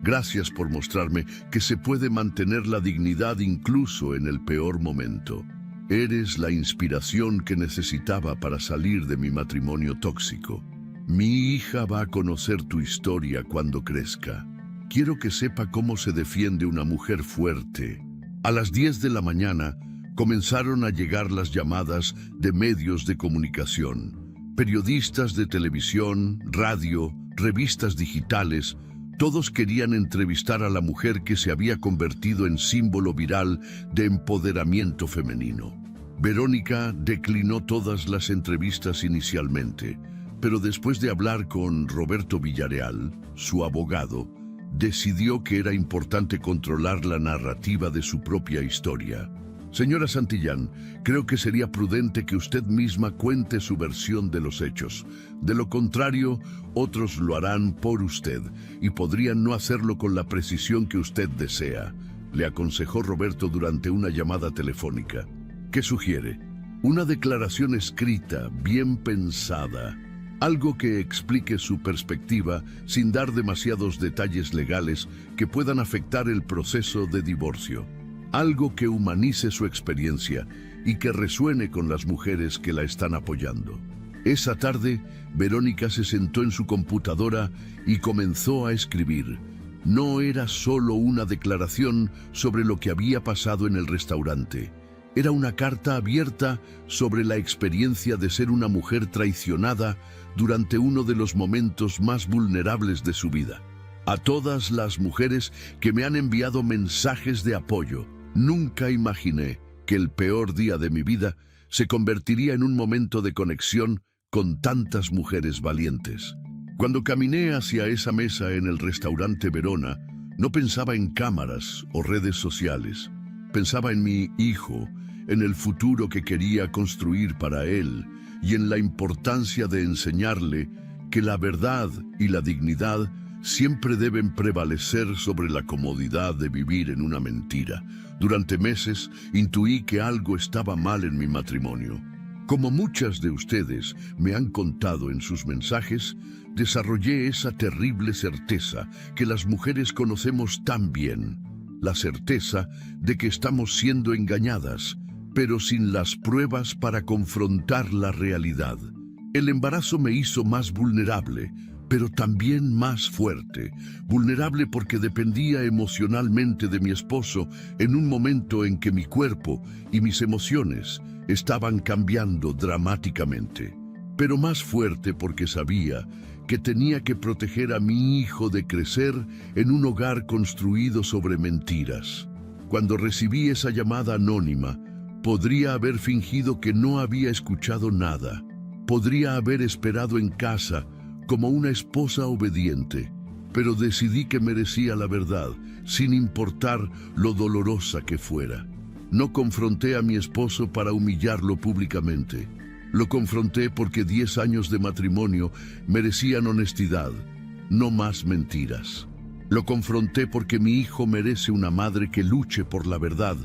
Speaker 1: Gracias por mostrarme que se puede mantener la dignidad incluso en el peor momento. Eres la inspiración que necesitaba para salir de mi matrimonio tóxico. Mi hija va a conocer tu historia cuando crezca. Quiero que sepa cómo se defiende una mujer fuerte. A las 10 de la mañana comenzaron a llegar las llamadas de medios de comunicación. Periodistas de televisión, radio, revistas digitales, todos querían entrevistar a la mujer que se había convertido en símbolo viral de empoderamiento femenino. Verónica declinó todas las entrevistas inicialmente, pero después de hablar con Roberto Villarreal, su abogado, decidió que era importante controlar la narrativa de su propia historia. Señora Santillán, creo que sería prudente que usted misma cuente su versión de los hechos. De lo contrario, otros lo harán por usted y podrían no hacerlo con la precisión que usted desea, le aconsejó Roberto durante una llamada telefónica. ¿Qué sugiere? Una declaración escrita, bien pensada. Algo que explique su perspectiva sin dar demasiados detalles legales que puedan afectar el proceso de divorcio. Algo que humanice su experiencia y que resuene con las mujeres que la están apoyando. Esa tarde, Verónica se sentó en su computadora y comenzó a escribir. No era solo una declaración sobre lo que había pasado en el restaurante. Era una carta abierta sobre la experiencia de ser una mujer traicionada durante uno de los momentos más vulnerables de su vida. A todas las mujeres que me han enviado mensajes de apoyo, nunca imaginé que el peor día de mi vida se convertiría en un momento de conexión con tantas mujeres valientes. Cuando caminé hacia esa mesa en el restaurante Verona, no pensaba en cámaras o redes sociales. Pensaba en mi hijo, en el futuro que quería construir para él y en la importancia de enseñarle que la verdad y la dignidad siempre deben prevalecer sobre la comodidad de vivir en una mentira. Durante meses intuí que algo estaba mal en mi matrimonio. Como muchas de ustedes me han contado en sus mensajes, desarrollé esa terrible certeza que las mujeres conocemos tan bien. La certeza de que estamos siendo engañadas, pero sin las pruebas para confrontar la realidad. El embarazo me hizo más vulnerable, pero también más fuerte, vulnerable porque dependía emocionalmente de mi esposo en un momento en que mi cuerpo y mis emociones estaban cambiando dramáticamente. Pero más fuerte porque sabía que tenía que proteger a mi hijo de crecer en un hogar construido sobre mentiras. Cuando recibí esa llamada anónima, podría haber fingido que no había escuchado nada. Podría haber esperado en casa como una esposa obediente, pero decidí que merecía la verdad, sin importar lo dolorosa que fuera. No confronté a mi esposo para humillarlo públicamente. Lo confronté porque 10 años de matrimonio merecían honestidad, no más mentiras. Lo confronté porque mi hijo merece una madre que luche por la verdad,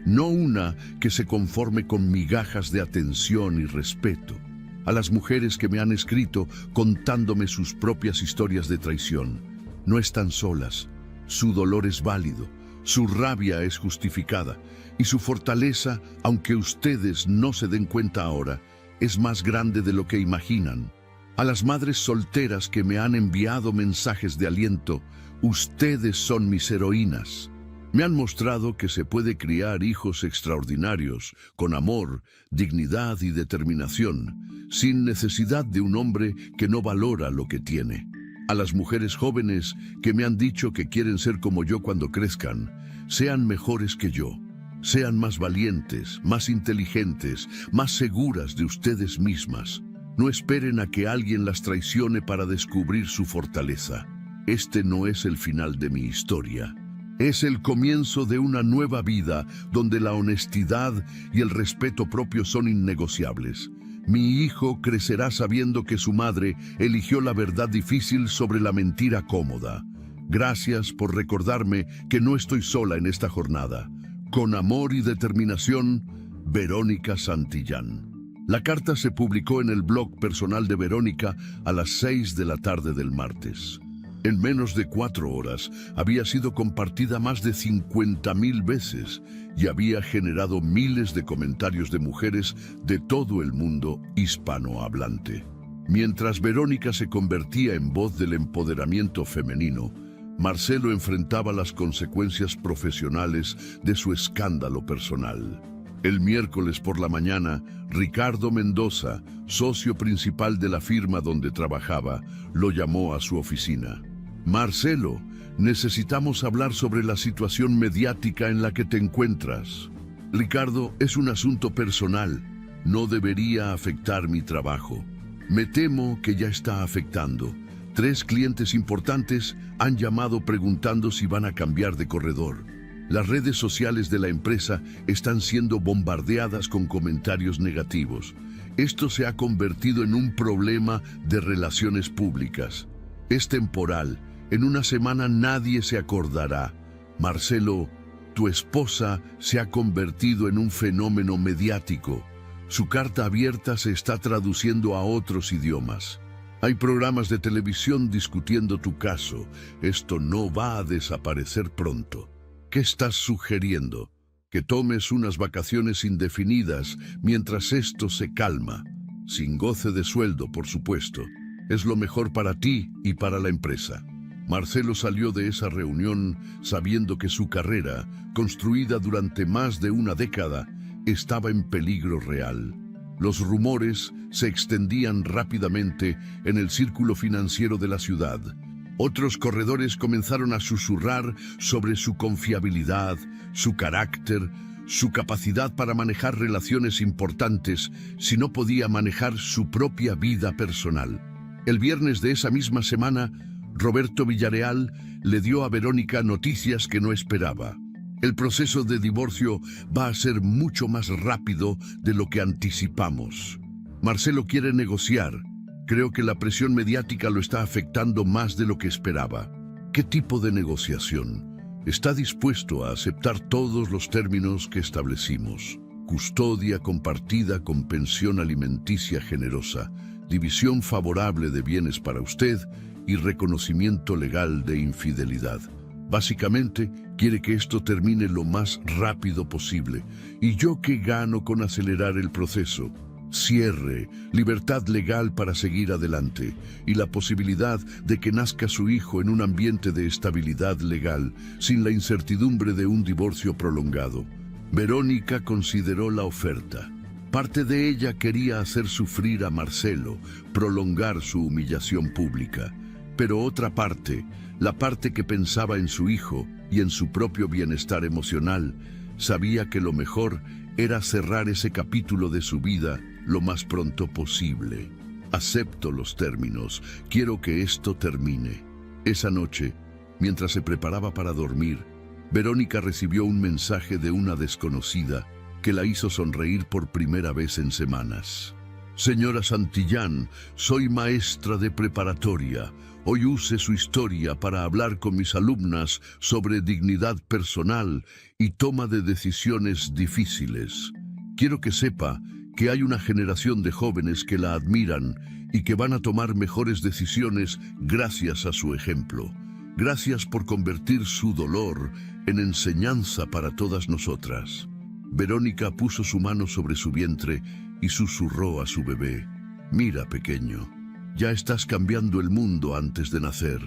Speaker 1: no una que se conforme con migajas de atención y respeto. A las mujeres que me han escrito contándome sus propias historias de traición, no están solas. Su dolor es válido, su rabia es justificada y su fortaleza, aunque ustedes no se den cuenta ahora, es más grande de lo que imaginan. A las madres solteras que me han enviado mensajes de aliento, ustedes son mis heroínas. Me han mostrado que se puede criar hijos extraordinarios, con amor, dignidad y determinación, sin necesidad de un hombre que no valora lo que tiene. A las mujeres jóvenes que me han dicho que quieren ser como yo cuando crezcan, sean mejores que yo. Sean más valientes, más inteligentes, más seguras de ustedes mismas. No esperen a que alguien las traicione para descubrir su fortaleza. Este no es el final de mi historia. Es el comienzo de una nueva vida donde la honestidad y el respeto propio son innegociables. Mi hijo crecerá sabiendo que su madre eligió la verdad difícil sobre la mentira cómoda. Gracias por recordarme que no estoy sola en esta jornada. Con amor y determinación, Verónica Santillán. La carta se publicó en el blog personal de Verónica a las 6 de la tarde del martes. En menos de 4 horas había sido compartida más de 50,000 veces y había generado miles de comentarios de mujeres de todo el mundo hispanohablante. Mientras Verónica se convertía en voz del empoderamiento femenino, Marcelo enfrentaba las consecuencias profesionales de su escándalo personal. El miércoles por la mañana, Ricardo Mendoza, socio principal de la firma donde trabajaba, lo llamó a su oficina. Marcelo, necesitamos hablar sobre la situación mediática en la que te encuentras. Ricardo, es un asunto personal. No debería afectar mi trabajo. Me temo que ya está afectando. 3 clientes importantes han llamado preguntando si van a cambiar de corredor. Las redes sociales de la empresa están siendo bombardeadas con comentarios negativos. Esto se ha convertido en un problema de relaciones públicas. Es temporal. En una semana nadie se acordará. Marcelo, tu esposa se ha convertido en un fenómeno mediático. Su carta abierta se está traduciendo a otros idiomas. Hay programas de televisión discutiendo tu caso. Esto no va a desaparecer pronto. ¿Qué estás sugiriendo? Que tomes unas vacaciones indefinidas mientras esto se calma. Sin goce de sueldo, por supuesto. Es lo mejor para ti y para la empresa. Marcelo salió de esa reunión sabiendo que su carrera, construida durante más de una década, estaba en peligro real. Los rumores se extendían rápidamente en el círculo financiero de la ciudad. Otros corredores comenzaron a susurrar sobre su confiabilidad, su carácter, su capacidad para manejar relaciones importantes si no podía manejar su propia vida personal. El viernes de esa misma semana, Roberto Villarreal le dio a Verónica noticias que no esperaba. El proceso de divorcio va a ser mucho más rápido de lo que anticipamos. Marcelo quiere negociar. Creo que la presión mediática lo está afectando más de lo que esperaba. ¿Qué tipo de negociación? Está dispuesto a aceptar todos los términos que establecimos. Custodia compartida con pensión alimenticia generosa, división favorable de bienes para usted y reconocimiento legal de infidelidad. Básicamente, quiere que esto termine lo más rápido posible. ¿Y yo qué gano con acelerar el proceso? Cierre, libertad legal para seguir adelante y la posibilidad de que nazca su hijo en un ambiente de estabilidad legal, sin la incertidumbre de un divorcio prolongado. Verónica consideró la oferta. Parte de ella quería hacer sufrir a Marcelo, prolongar su humillación pública, pero otra parte, la parte que pensaba en su hijo y en su propio bienestar emocional, sabía que lo mejor era cerrar ese capítulo de su vida lo más pronto posible. Acepto los términos, quiero que esto termine. Esa noche, mientras se preparaba para dormir, Verónica recibió un mensaje de una desconocida que la hizo sonreír por primera vez en semanas. Señora Santillán, soy maestra de preparatoria. Hoy use su historia para hablar con mis alumnas sobre dignidad personal y toma de decisiones difíciles. Quiero que sepa que hay una generación de jóvenes que la admiran y que van a tomar mejores decisiones gracias a su ejemplo. Gracias por convertir su dolor en enseñanza para todas nosotras. Verónica puso su mano sobre su vientre y susurró a su bebé: mira, pequeño, ya estás cambiando el mundo antes de nacer.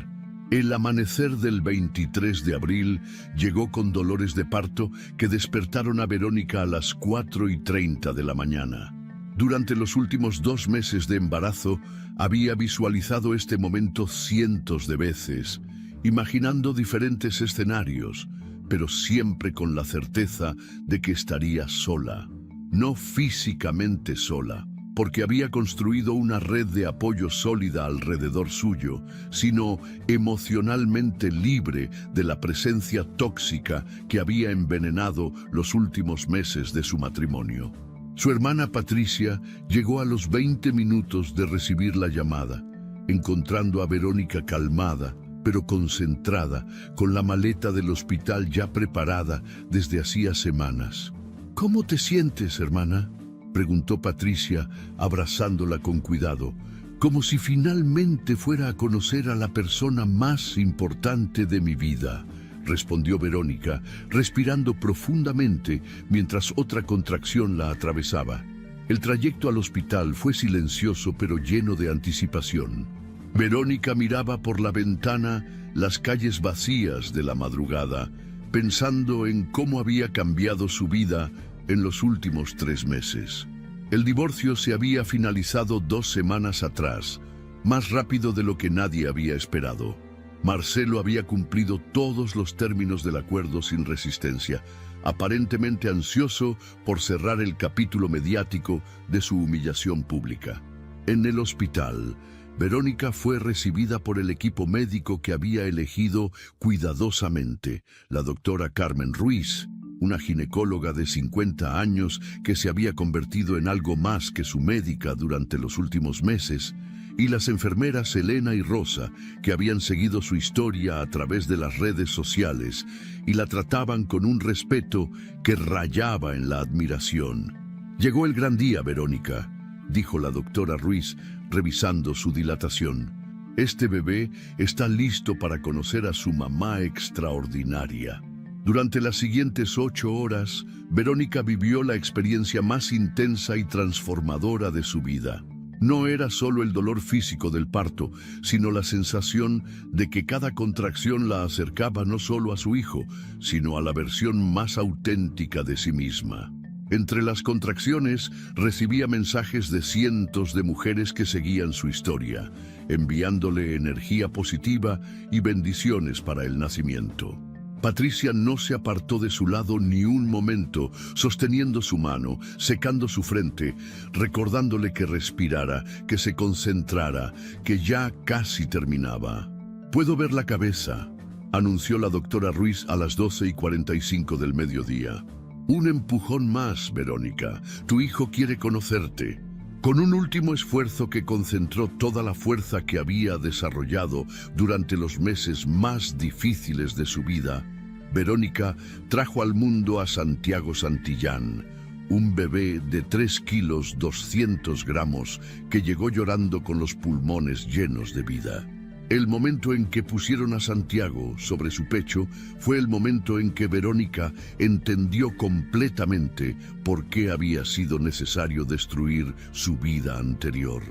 Speaker 1: El amanecer del 23 de abril llegó con dolores de parto que despertaron a Verónica a las 4:30 de la mañana. Durante los últimos 2 meses de embarazo, había visualizado este momento cientos de veces, imaginando diferentes escenarios, pero siempre con la certeza de que estaría sola. No físicamente sola, porque había construido una red de apoyo sólida alrededor suyo, sino emocionalmente libre de la presencia tóxica que había envenenado los últimos meses de su matrimonio. Su hermana Patricia llegó a los 20 minutos de recibir la llamada, encontrando a Verónica calmada, pero concentrada, con la maleta del hospital ya preparada desde hacía semanas. ¿Cómo te sientes, hermana?, preguntó Patricia, abrazándola con cuidado, como si finalmente fuera a conocer a la persona más importante de mi vida, respondió Verónica, respirando profundamente mientras otra contracción la atravesaba. El trayecto al hospital fue silencioso pero lleno de anticipación. Verónica miraba por la ventana las calles vacías de la madrugada, pensando en cómo había cambiado su vida en los últimos 3 meses. El divorcio se había finalizado 2 semanas atrás, más rápido de lo que nadie había esperado. Marcelo había cumplido todos los términos del acuerdo sin resistencia, aparentemente ansioso por cerrar el capítulo mediático de su humillación pública. En el hospital, Verónica fue recibida por el equipo médico que había elegido cuidadosamente, la doctora Carmen Ruiz, una ginecóloga de 50 años que se había convertido en algo más que su médica durante los últimos meses, y las enfermeras Elena y Rosa, que habían seguido su historia a través de las redes sociales y la trataban con un respeto que rayaba en la admiración. Llegó el gran día, Verónica, dijo la doctora Ruiz, revisando su dilatación. Este bebé está listo para conocer a su mamá extraordinaria. Durante las siguientes 8 horas, Verónica vivió la experiencia más intensa y transformadora de su vida. No era solo el dolor físico del parto, sino la sensación de que cada contracción la acercaba no solo a su hijo, sino a la versión más auténtica de sí misma. Entre las contracciones recibía mensajes de cientos de mujeres que seguían su historia, enviándole energía positiva y bendiciones para el nacimiento. Patricia no se apartó de su lado ni un momento, sosteniendo su mano, secando su frente, recordándole que respirara, que se concentrara, que ya casi terminaba. «Puedo ver la cabeza», anunció la doctora Ruiz a las 12:45 del mediodía. «Un empujón más, Verónica. Tu hijo quiere conocerte». Con un último esfuerzo que concentró toda la fuerza que había desarrollado durante los meses más difíciles de su vida, Verónica trajo al mundo a Santiago Santillán, un bebé de 3 kilos 200 gramos que llegó llorando con los pulmones llenos de vida. El momento en que pusieron a Santiago sobre su pecho fue el momento en que Verónica entendió completamente por qué había sido necesario destruir su vida anterior.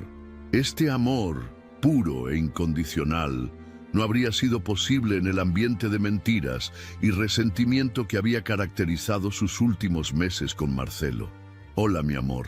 Speaker 1: Este amor, puro e incondicional, no habría sido posible en el ambiente de mentiras y resentimiento que había caracterizado sus últimos meses con Marcelo. «Hola, mi amor»,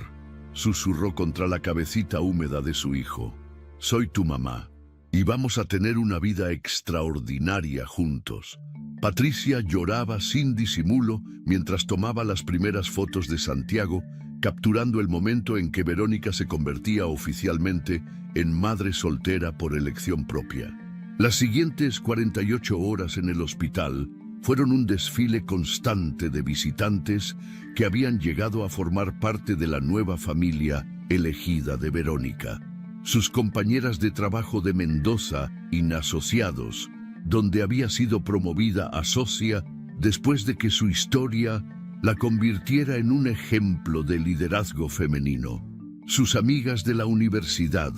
Speaker 1: susurró contra la cabecita húmeda de su hijo. «Soy tu mamá. Y vamos a tener una vida extraordinaria juntos». Patricia lloraba sin disimulo mientras tomaba las primeras fotos de Santiago, capturando el momento en que Verónica se convertía oficialmente en madre soltera por elección propia. Las siguientes 48 horas en el hospital fueron un desfile constante de visitantes que habían llegado a formar parte de la nueva familia elegida de Verónica. Sus compañeras de trabajo de Mendoza, Inasociados, donde había sido promovida a socia después de que su historia la convirtiera en un ejemplo de liderazgo femenino. Sus amigas de la universidad,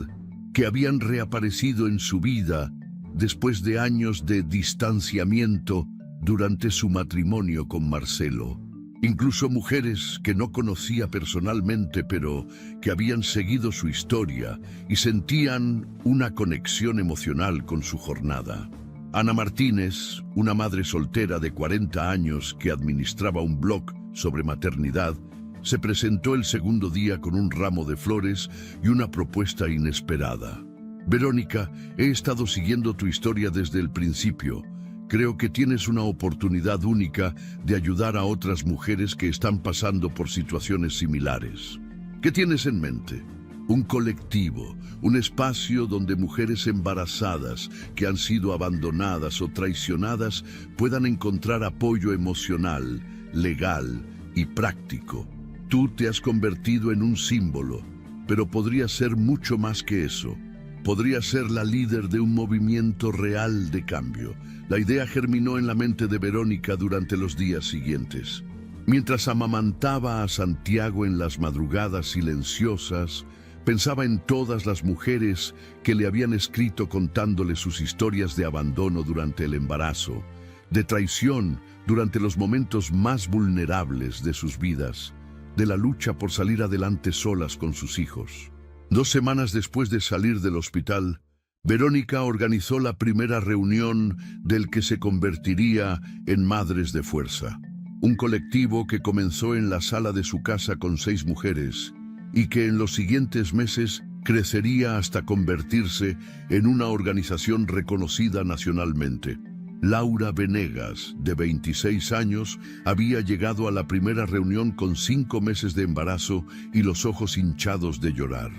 Speaker 1: que habían reaparecido en su vida después de años de distanciamiento durante su matrimonio con Marcelo. Incluso mujeres que no conocía personalmente, pero que habían seguido su historia y sentían una conexión emocional con su jornada. Ana Martínez, una madre soltera de 40 años que administraba un blog sobre maternidad, se presentó el segundo día con un ramo de flores y una propuesta inesperada. «Verónica, he estado siguiendo tu historia desde el principio. Creo que tienes una oportunidad única de ayudar a otras mujeres que están pasando por situaciones similares. ¿Qué tienes en mente?» Un colectivo, un espacio donde mujeres embarazadas que han sido abandonadas o traicionadas puedan encontrar apoyo emocional, legal y práctico. Tú te has convertido en un símbolo, pero podría ser mucho más que eso. Podría ser la líder de un movimiento real de cambio. La idea germinó en la mente de Verónica durante los días siguientes. Mientras amamantaba a Santiago en las madrugadas silenciosas, pensaba en todas las mujeres que le habían escrito contándole sus historias de abandono durante el embarazo, de traición durante los momentos más vulnerables de sus vidas, de la lucha por salir adelante solas con sus hijos. 2 semanas después de salir del hospital, Verónica organizó la primera reunión del que se convertiría en Madres de Fuerza, un colectivo que comenzó en la sala de su casa con 6 mujeres y que en los siguientes meses crecería hasta convertirse en una organización reconocida nacionalmente. Laura Venegas, de 26 años, había llegado a la primera reunión con 5 meses de embarazo y los ojos hinchados de llorar.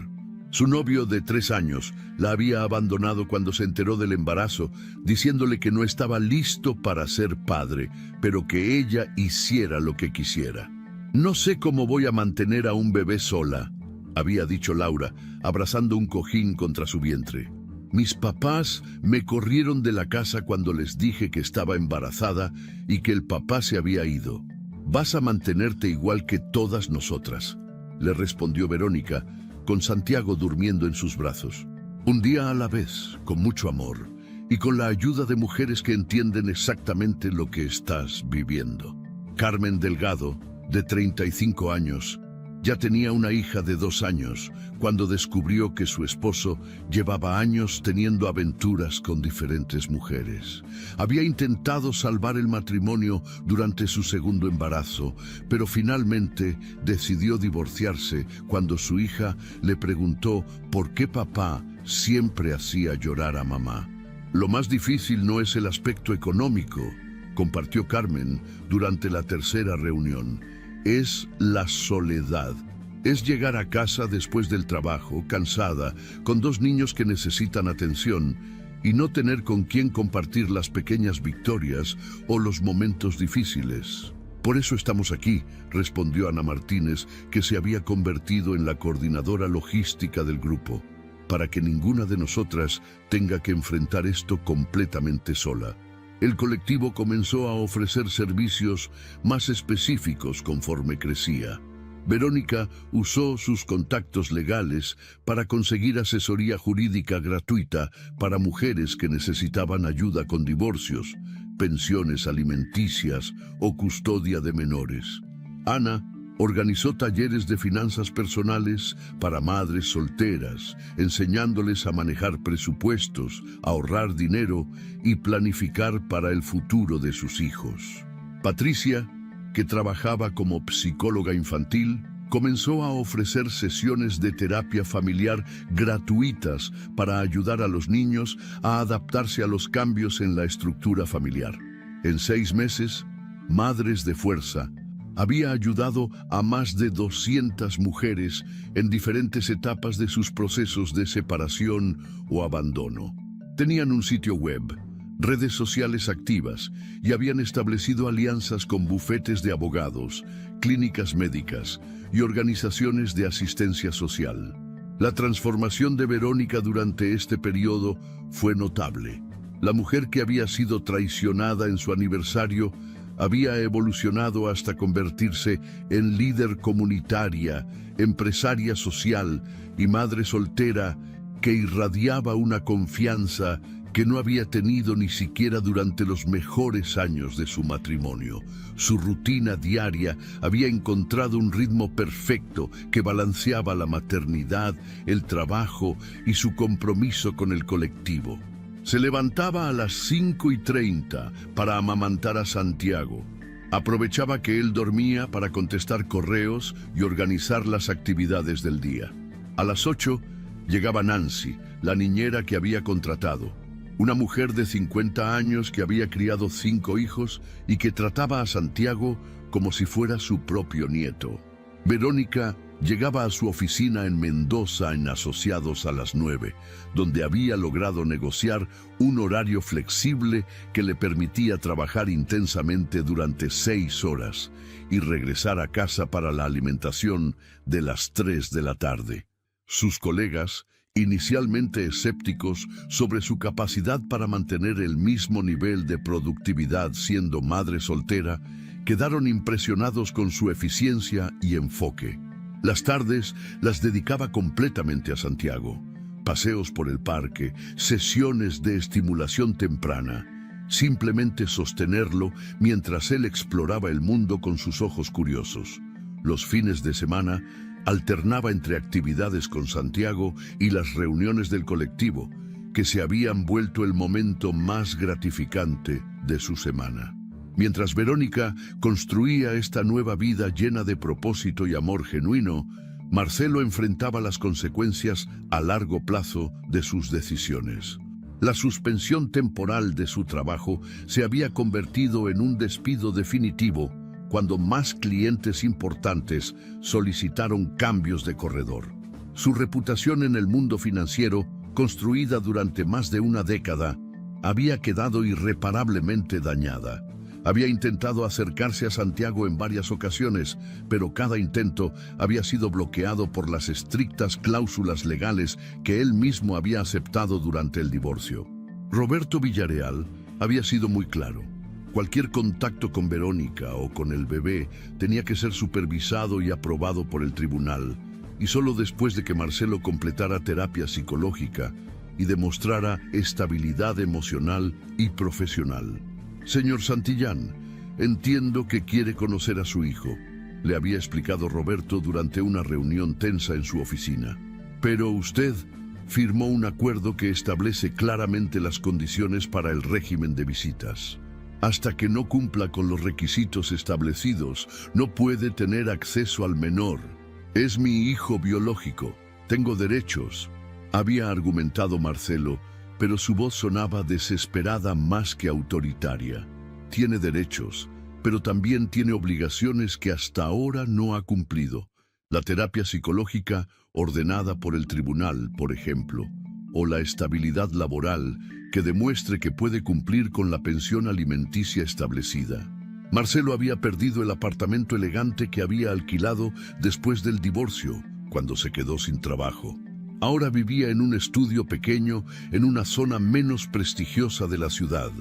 Speaker 1: Su novio de 3 años la había abandonado cuando se enteró del embarazo, diciéndole que no estaba listo para ser padre, pero que ella hiciera lo que quisiera. «No sé cómo voy a mantener a un bebé sola», había dicho Laura, abrazando un cojín contra su vientre. «Mis papás me corrieron de la casa cuando les dije que estaba embarazada y que el papá se había ido. Vas a mantenerte igual que todas nosotras», le respondió Verónica, con Santiago durmiendo en sus brazos. «Un día a la vez, con mucho amor, y con la ayuda de mujeres que entienden exactamente lo que estás viviendo». Carmen Delgado, de 35 años, ya tenía una hija de 2 años cuando descubrió que su esposo llevaba años teniendo aventuras con diferentes mujeres. Había intentado salvar el matrimonio durante su segundo embarazo, pero finalmente decidió divorciarse cuando su hija le preguntó por qué papá siempre hacía llorar a mamá. «Lo más difícil no es el aspecto económico», compartió Carmen durante la tercera reunión. «Es la soledad. Es llegar a casa después del trabajo, cansada, con 2 niños que necesitan atención, y no tener con quién compartir las pequeñas victorias o los momentos difíciles. Por eso estamos aquí», respondió Ana Martínez, que se había convertido en la coordinadora logística del grupo, «para que ninguna de nosotras tenga que enfrentar esto completamente sola». El colectivo comenzó a ofrecer servicios más específicos conforme crecía. Verónica usó sus contactos legales para conseguir asesoría jurídica gratuita para mujeres que necesitaban ayuda con divorcios, pensiones alimenticias o custodia de menores. Ana organizó talleres de finanzas personales para madres solteras, enseñándoles a manejar presupuestos, ahorrar dinero y planificar para el futuro de sus hijos. Patricia, que trabajaba como psicóloga infantil, comenzó a ofrecer sesiones de terapia familiar gratuitas para ayudar a los niños a adaptarse a los cambios en la estructura familiar. En 6 meses, Madres de Fuerza había ayudado a más de 200 mujeres en diferentes etapas de sus procesos de separación o abandono. Tenían un sitio web, redes sociales activas y habían establecido alianzas con bufetes de abogados, clínicas médicas y organizaciones de asistencia social. La transformación de Verónica durante este periodo fue notable. La mujer que había sido traicionada en su aniversario había evolucionado hasta convertirse en líder comunitaria, empresaria social y madre soltera que irradiaba una confianza que no había tenido ni siquiera durante los mejores años de su matrimonio. Su rutina diaria había encontrado un ritmo perfecto que balanceaba la maternidad, el trabajo y su compromiso con el colectivo. Se levantaba a las 5:30 para amamantar a Santiago. Aprovechaba que él dormía para contestar correos y organizar las actividades del día. A las 8 llegaba Nancy, la niñera que había contratado. Una mujer de 50 años que había criado 5 hijos y que trataba a Santiago como si fuera su propio nieto. Verónica llegaba a su oficina en Mendoza en Asociados a las 9, donde había logrado negociar un horario flexible que le permitía trabajar intensamente durante 6 horas y regresar a casa para la alimentación de las 3 de la tarde. Sus colegas, inicialmente escépticos sobre su capacidad para mantener el mismo nivel de productividad siendo madre soltera, quedaron impresionados con su eficiencia y enfoque. Las tardes las dedicaba completamente a Santiago. Paseos por el parque, sesiones de estimulación temprana, simplemente sostenerlo mientras él exploraba el mundo con sus ojos curiosos. Los fines de semana alternaba entre actividades con Santiago y las reuniones del colectivo, que se habían vuelto el momento más gratificante de su semana. Mientras Verónica construía esta nueva vida llena de propósito y amor genuino, Marcelo enfrentaba las consecuencias a largo plazo de sus decisiones. La suspensión temporal de su trabajo se había convertido en un despido definitivo cuando más clientes importantes solicitaron cambios de corredor. Su reputación en el mundo financiero, construida durante más de una década, había quedado irreparablemente dañada. Había intentado acercarse a Santiago en varias ocasiones, pero cada intento había sido bloqueado por las estrictas cláusulas legales que él mismo había aceptado durante el divorcio. Roberto Villarreal había sido muy claro. Cualquier contacto con Verónica o con el bebé tenía que ser supervisado y aprobado por el tribunal, y solo después de que Marcelo completara terapia psicológica y demostrara estabilidad emocional y profesional. Señor Santillán, entiendo que quiere conocer a su hijo, le había explicado Roberto durante una reunión tensa en su oficina. Pero usted firmó un acuerdo que establece claramente las condiciones para el régimen de visitas. Hasta que no cumpla con los requisitos establecidos, no puede tener acceso al menor. Es mi hijo biológico, tengo derechos, había argumentado Marcelo, pero su voz sonaba desesperada más que autoritaria. Tiene derechos, pero también tiene obligaciones que hasta ahora no ha cumplido. La terapia psicológica ordenada por el tribunal, por ejemplo, o la estabilidad laboral que demuestre que puede cumplir con la pensión alimenticia establecida. Marcelo había perdido el apartamento elegante que había alquilado después del divorcio, cuando se quedó sin trabajo. Ahora vivía en un estudio pequeño en una zona menos prestigiosa de la ciudad,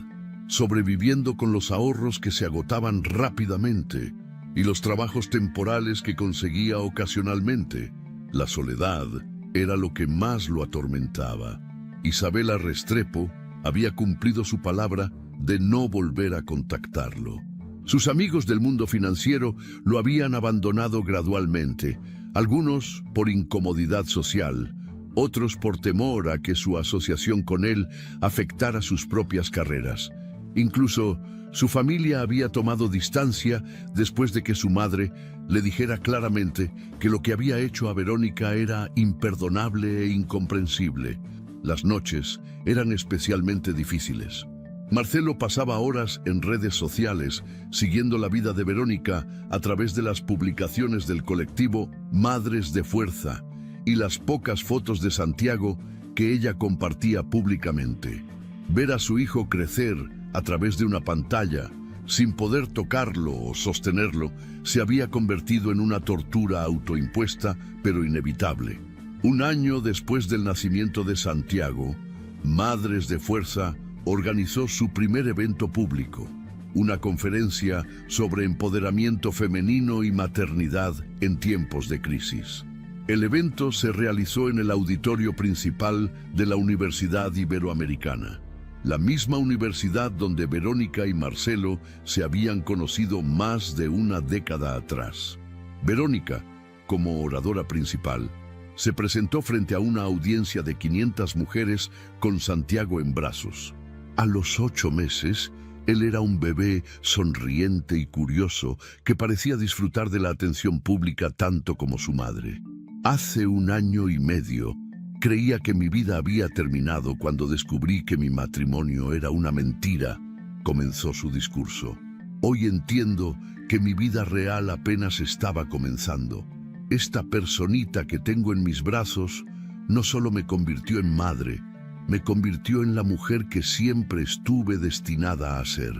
Speaker 1: sobreviviendo con los ahorros que se agotaban rápidamente. y los trabajos temporales que conseguía ocasionalmente. La soledad era lo que más lo atormentaba. Isabela Restrepo había cumplido su palabra de no volver a contactarlo. Sus amigos del mundo financiero lo habían abandonado gradualmente, algunos por incomodidad social, otros por temor a que su asociación con él afectara sus propias carreras. Incluso su familia había tomado distancia después de que su madre le dijera claramente que lo que había hecho a Verónica era imperdonable e incomprensible. Las noches eran especialmente difíciles. Marcelo pasaba horas en redes sociales siguiendo la vida de Verónica a través de las publicaciones del colectivo Madres de Fuerza y las pocas fotos de Santiago que ella compartía públicamente. Ver a su hijo crecer a través de una pantalla, sin poder tocarlo o sostenerlo, se había convertido en una tortura autoimpuesta, pero inevitable. Un año después del nacimiento de Santiago, Madres de Fuerza organizó su primer evento público, una conferencia sobre empoderamiento femenino y maternidad en tiempos de crisis. El evento se realizó en el auditorio principal de la Universidad Iberoamericana, la misma universidad donde Verónica y Marcelo se habían conocido más de una década atrás. Verónica, como oradora principal, se presentó frente a una audiencia de 500 mujeres con Santiago en brazos. A los 8 meses, él era un bebé sonriente y curioso que parecía disfrutar de la atención pública tanto como su madre. Hace 1 año y medio, creía que mi vida había terminado cuando descubrí que mi matrimonio era una mentira, comenzó su discurso. Hoy entiendo que mi vida real apenas estaba comenzando. Esta personita que tengo en mis brazos no solo me convirtió en madre, me convirtió en la mujer que siempre estuve destinada a ser.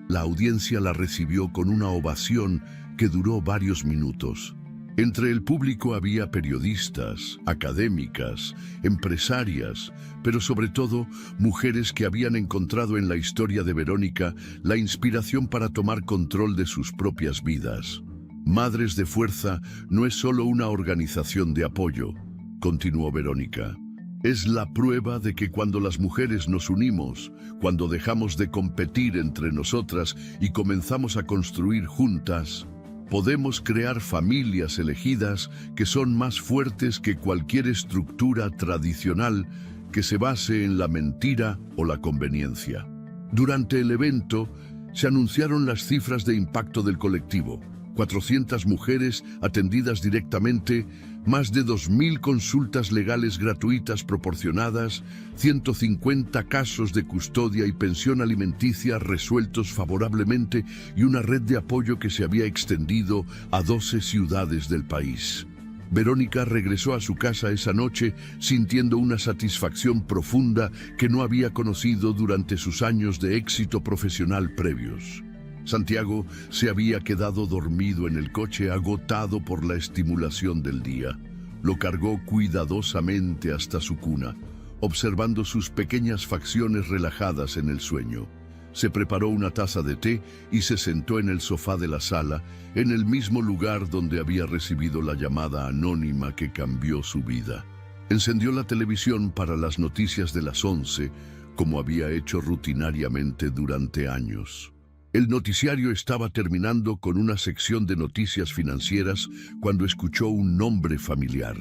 Speaker 1: La audiencia la recibió con una ovación que duró varios minutos. Entre el público había periodistas, académicas, empresarias, pero sobre todo mujeres que habían encontrado en la historia de Verónica la inspiración para tomar control de sus propias vidas. Madres de Fuerza no es solo una organización de apoyo, continuó Verónica. Es la prueba de que cuando las mujeres nos unimos, cuando dejamos de competir entre nosotras y comenzamos a construir juntas, podemos crear familias elegidas que son más fuertes que cualquier estructura tradicional que se base en la mentira o la conveniencia. Durante el evento, se anunciaron las cifras de impacto del colectivo. 400 mujeres atendidas directamente, más de 2.000 consultas legales gratuitas proporcionadas, 150 casos de custodia y pensión alimenticia resueltos favorablemente y una red de apoyo que se había extendido a 12 ciudades del país. Verónica regresó a su casa esa noche sintiendo una satisfacción profunda que no había conocido durante sus años de éxito profesional previos. Santiago se había quedado dormido en el coche agotado por la estimulación del día. Lo cargó cuidadosamente hasta su cuna, observando sus pequeñas facciones relajadas en el sueño. Se preparó una taza de té y se sentó en el sofá de la sala, en el mismo lugar donde había recibido la llamada anónima que cambió su vida. Encendió la televisión para las noticias de las 11, como había hecho rutinariamente durante años. El noticiario estaba terminando con una sección de noticias financieras cuando escuchó un nombre familiar.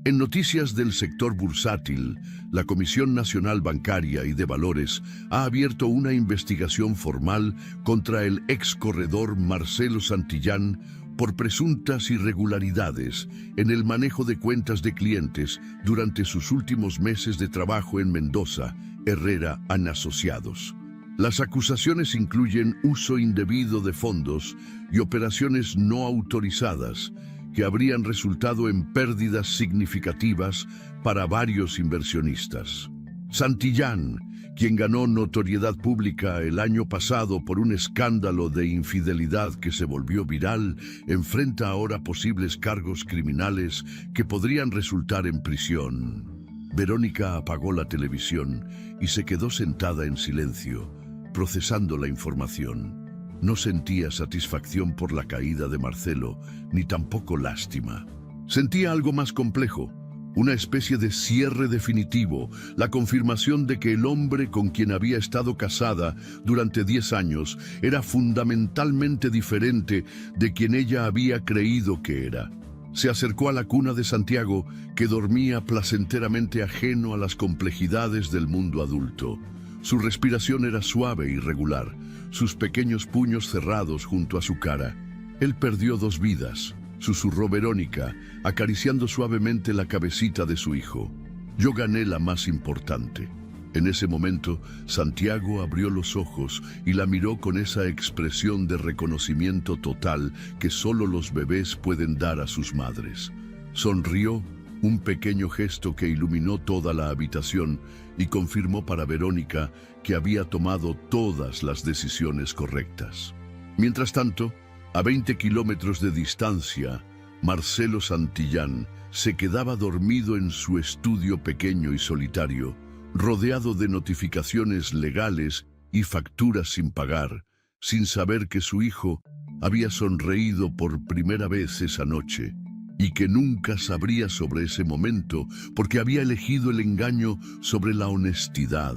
Speaker 1: En noticias del sector bursátil, la Comisión Nacional Bancaria y de Valores ha abierto una investigación formal contra el ex corredor Marcelo Santillán por presuntas irregularidades en el manejo de cuentas de clientes durante sus últimos meses de trabajo en Mendoza, Herrera & Asociados. Las acusaciones incluyen uso indebido de fondos y operaciones no autorizadas que habrían resultado en pérdidas significativas para varios inversionistas. Santillán, quien ganó notoriedad pública el año pasado por un escándalo de infidelidad que se volvió viral, enfrenta ahora posibles cargos criminales que podrían resultar en prisión. Verónica apagó la televisión y se quedó sentada en silencio, procesando la información. No sentía satisfacción por la caída de Marcelo, ni tampoco lástima. Sentía algo más complejo, una especie de cierre definitivo, la confirmación de que el hombre con quien había estado casada durante 10 años era fundamentalmente diferente de quien ella había creído que era. Se acercó a la cuna de Santiago, que dormía placenteramente ajeno a las complejidades del mundo adulto. Su respiración era suave y regular, sus pequeños puños cerrados junto a su cara. Él perdió 2 vidas, susurró Verónica, acariciando suavemente la cabecita de su hijo. Yo gané la más importante. En ese momento, Santiago abrió los ojos y la miró con esa expresión de reconocimiento total que solo los bebés pueden dar a sus madres. Sonrió, un pequeño gesto que iluminó toda la habitación y confirmó para Verónica que había tomado todas las decisiones correctas. Mientras tanto, a 20 kilómetros de distancia, Marcelo Santillán se quedaba dormido en su estudio pequeño y solitario, rodeado de notificaciones legales y facturas sin pagar, sin saber que su hijo había sonreído por primera vez esa noche y que nunca sabría sobre ese momento porque había elegido el engaño sobre la honestidad,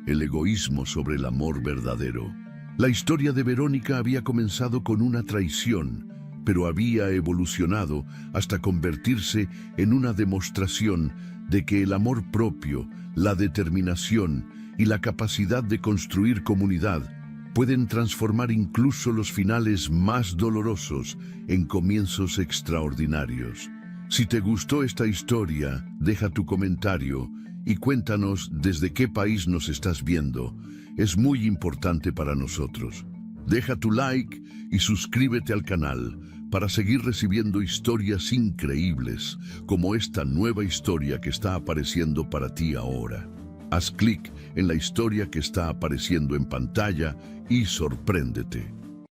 Speaker 1: el egoísmo sobre el amor verdadero. La historia de Verónica había comenzado con una traición, pero había evolucionado hasta convertirse en una demostración de que el amor propio, la determinación y la capacidad de construir comunidad pueden transformar incluso los finales más dolorosos en comienzos extraordinarios. Si te gustó esta historia, deja tu comentario y cuéntanos desde qué país nos estás viendo. Es muy importante para nosotros. Deja tu like y suscríbete al canal para seguir recibiendo historias increíbles como esta nueva historia que está apareciendo para ti ahora. Haz clic en la historia que está apareciendo en pantalla y sorpréndete.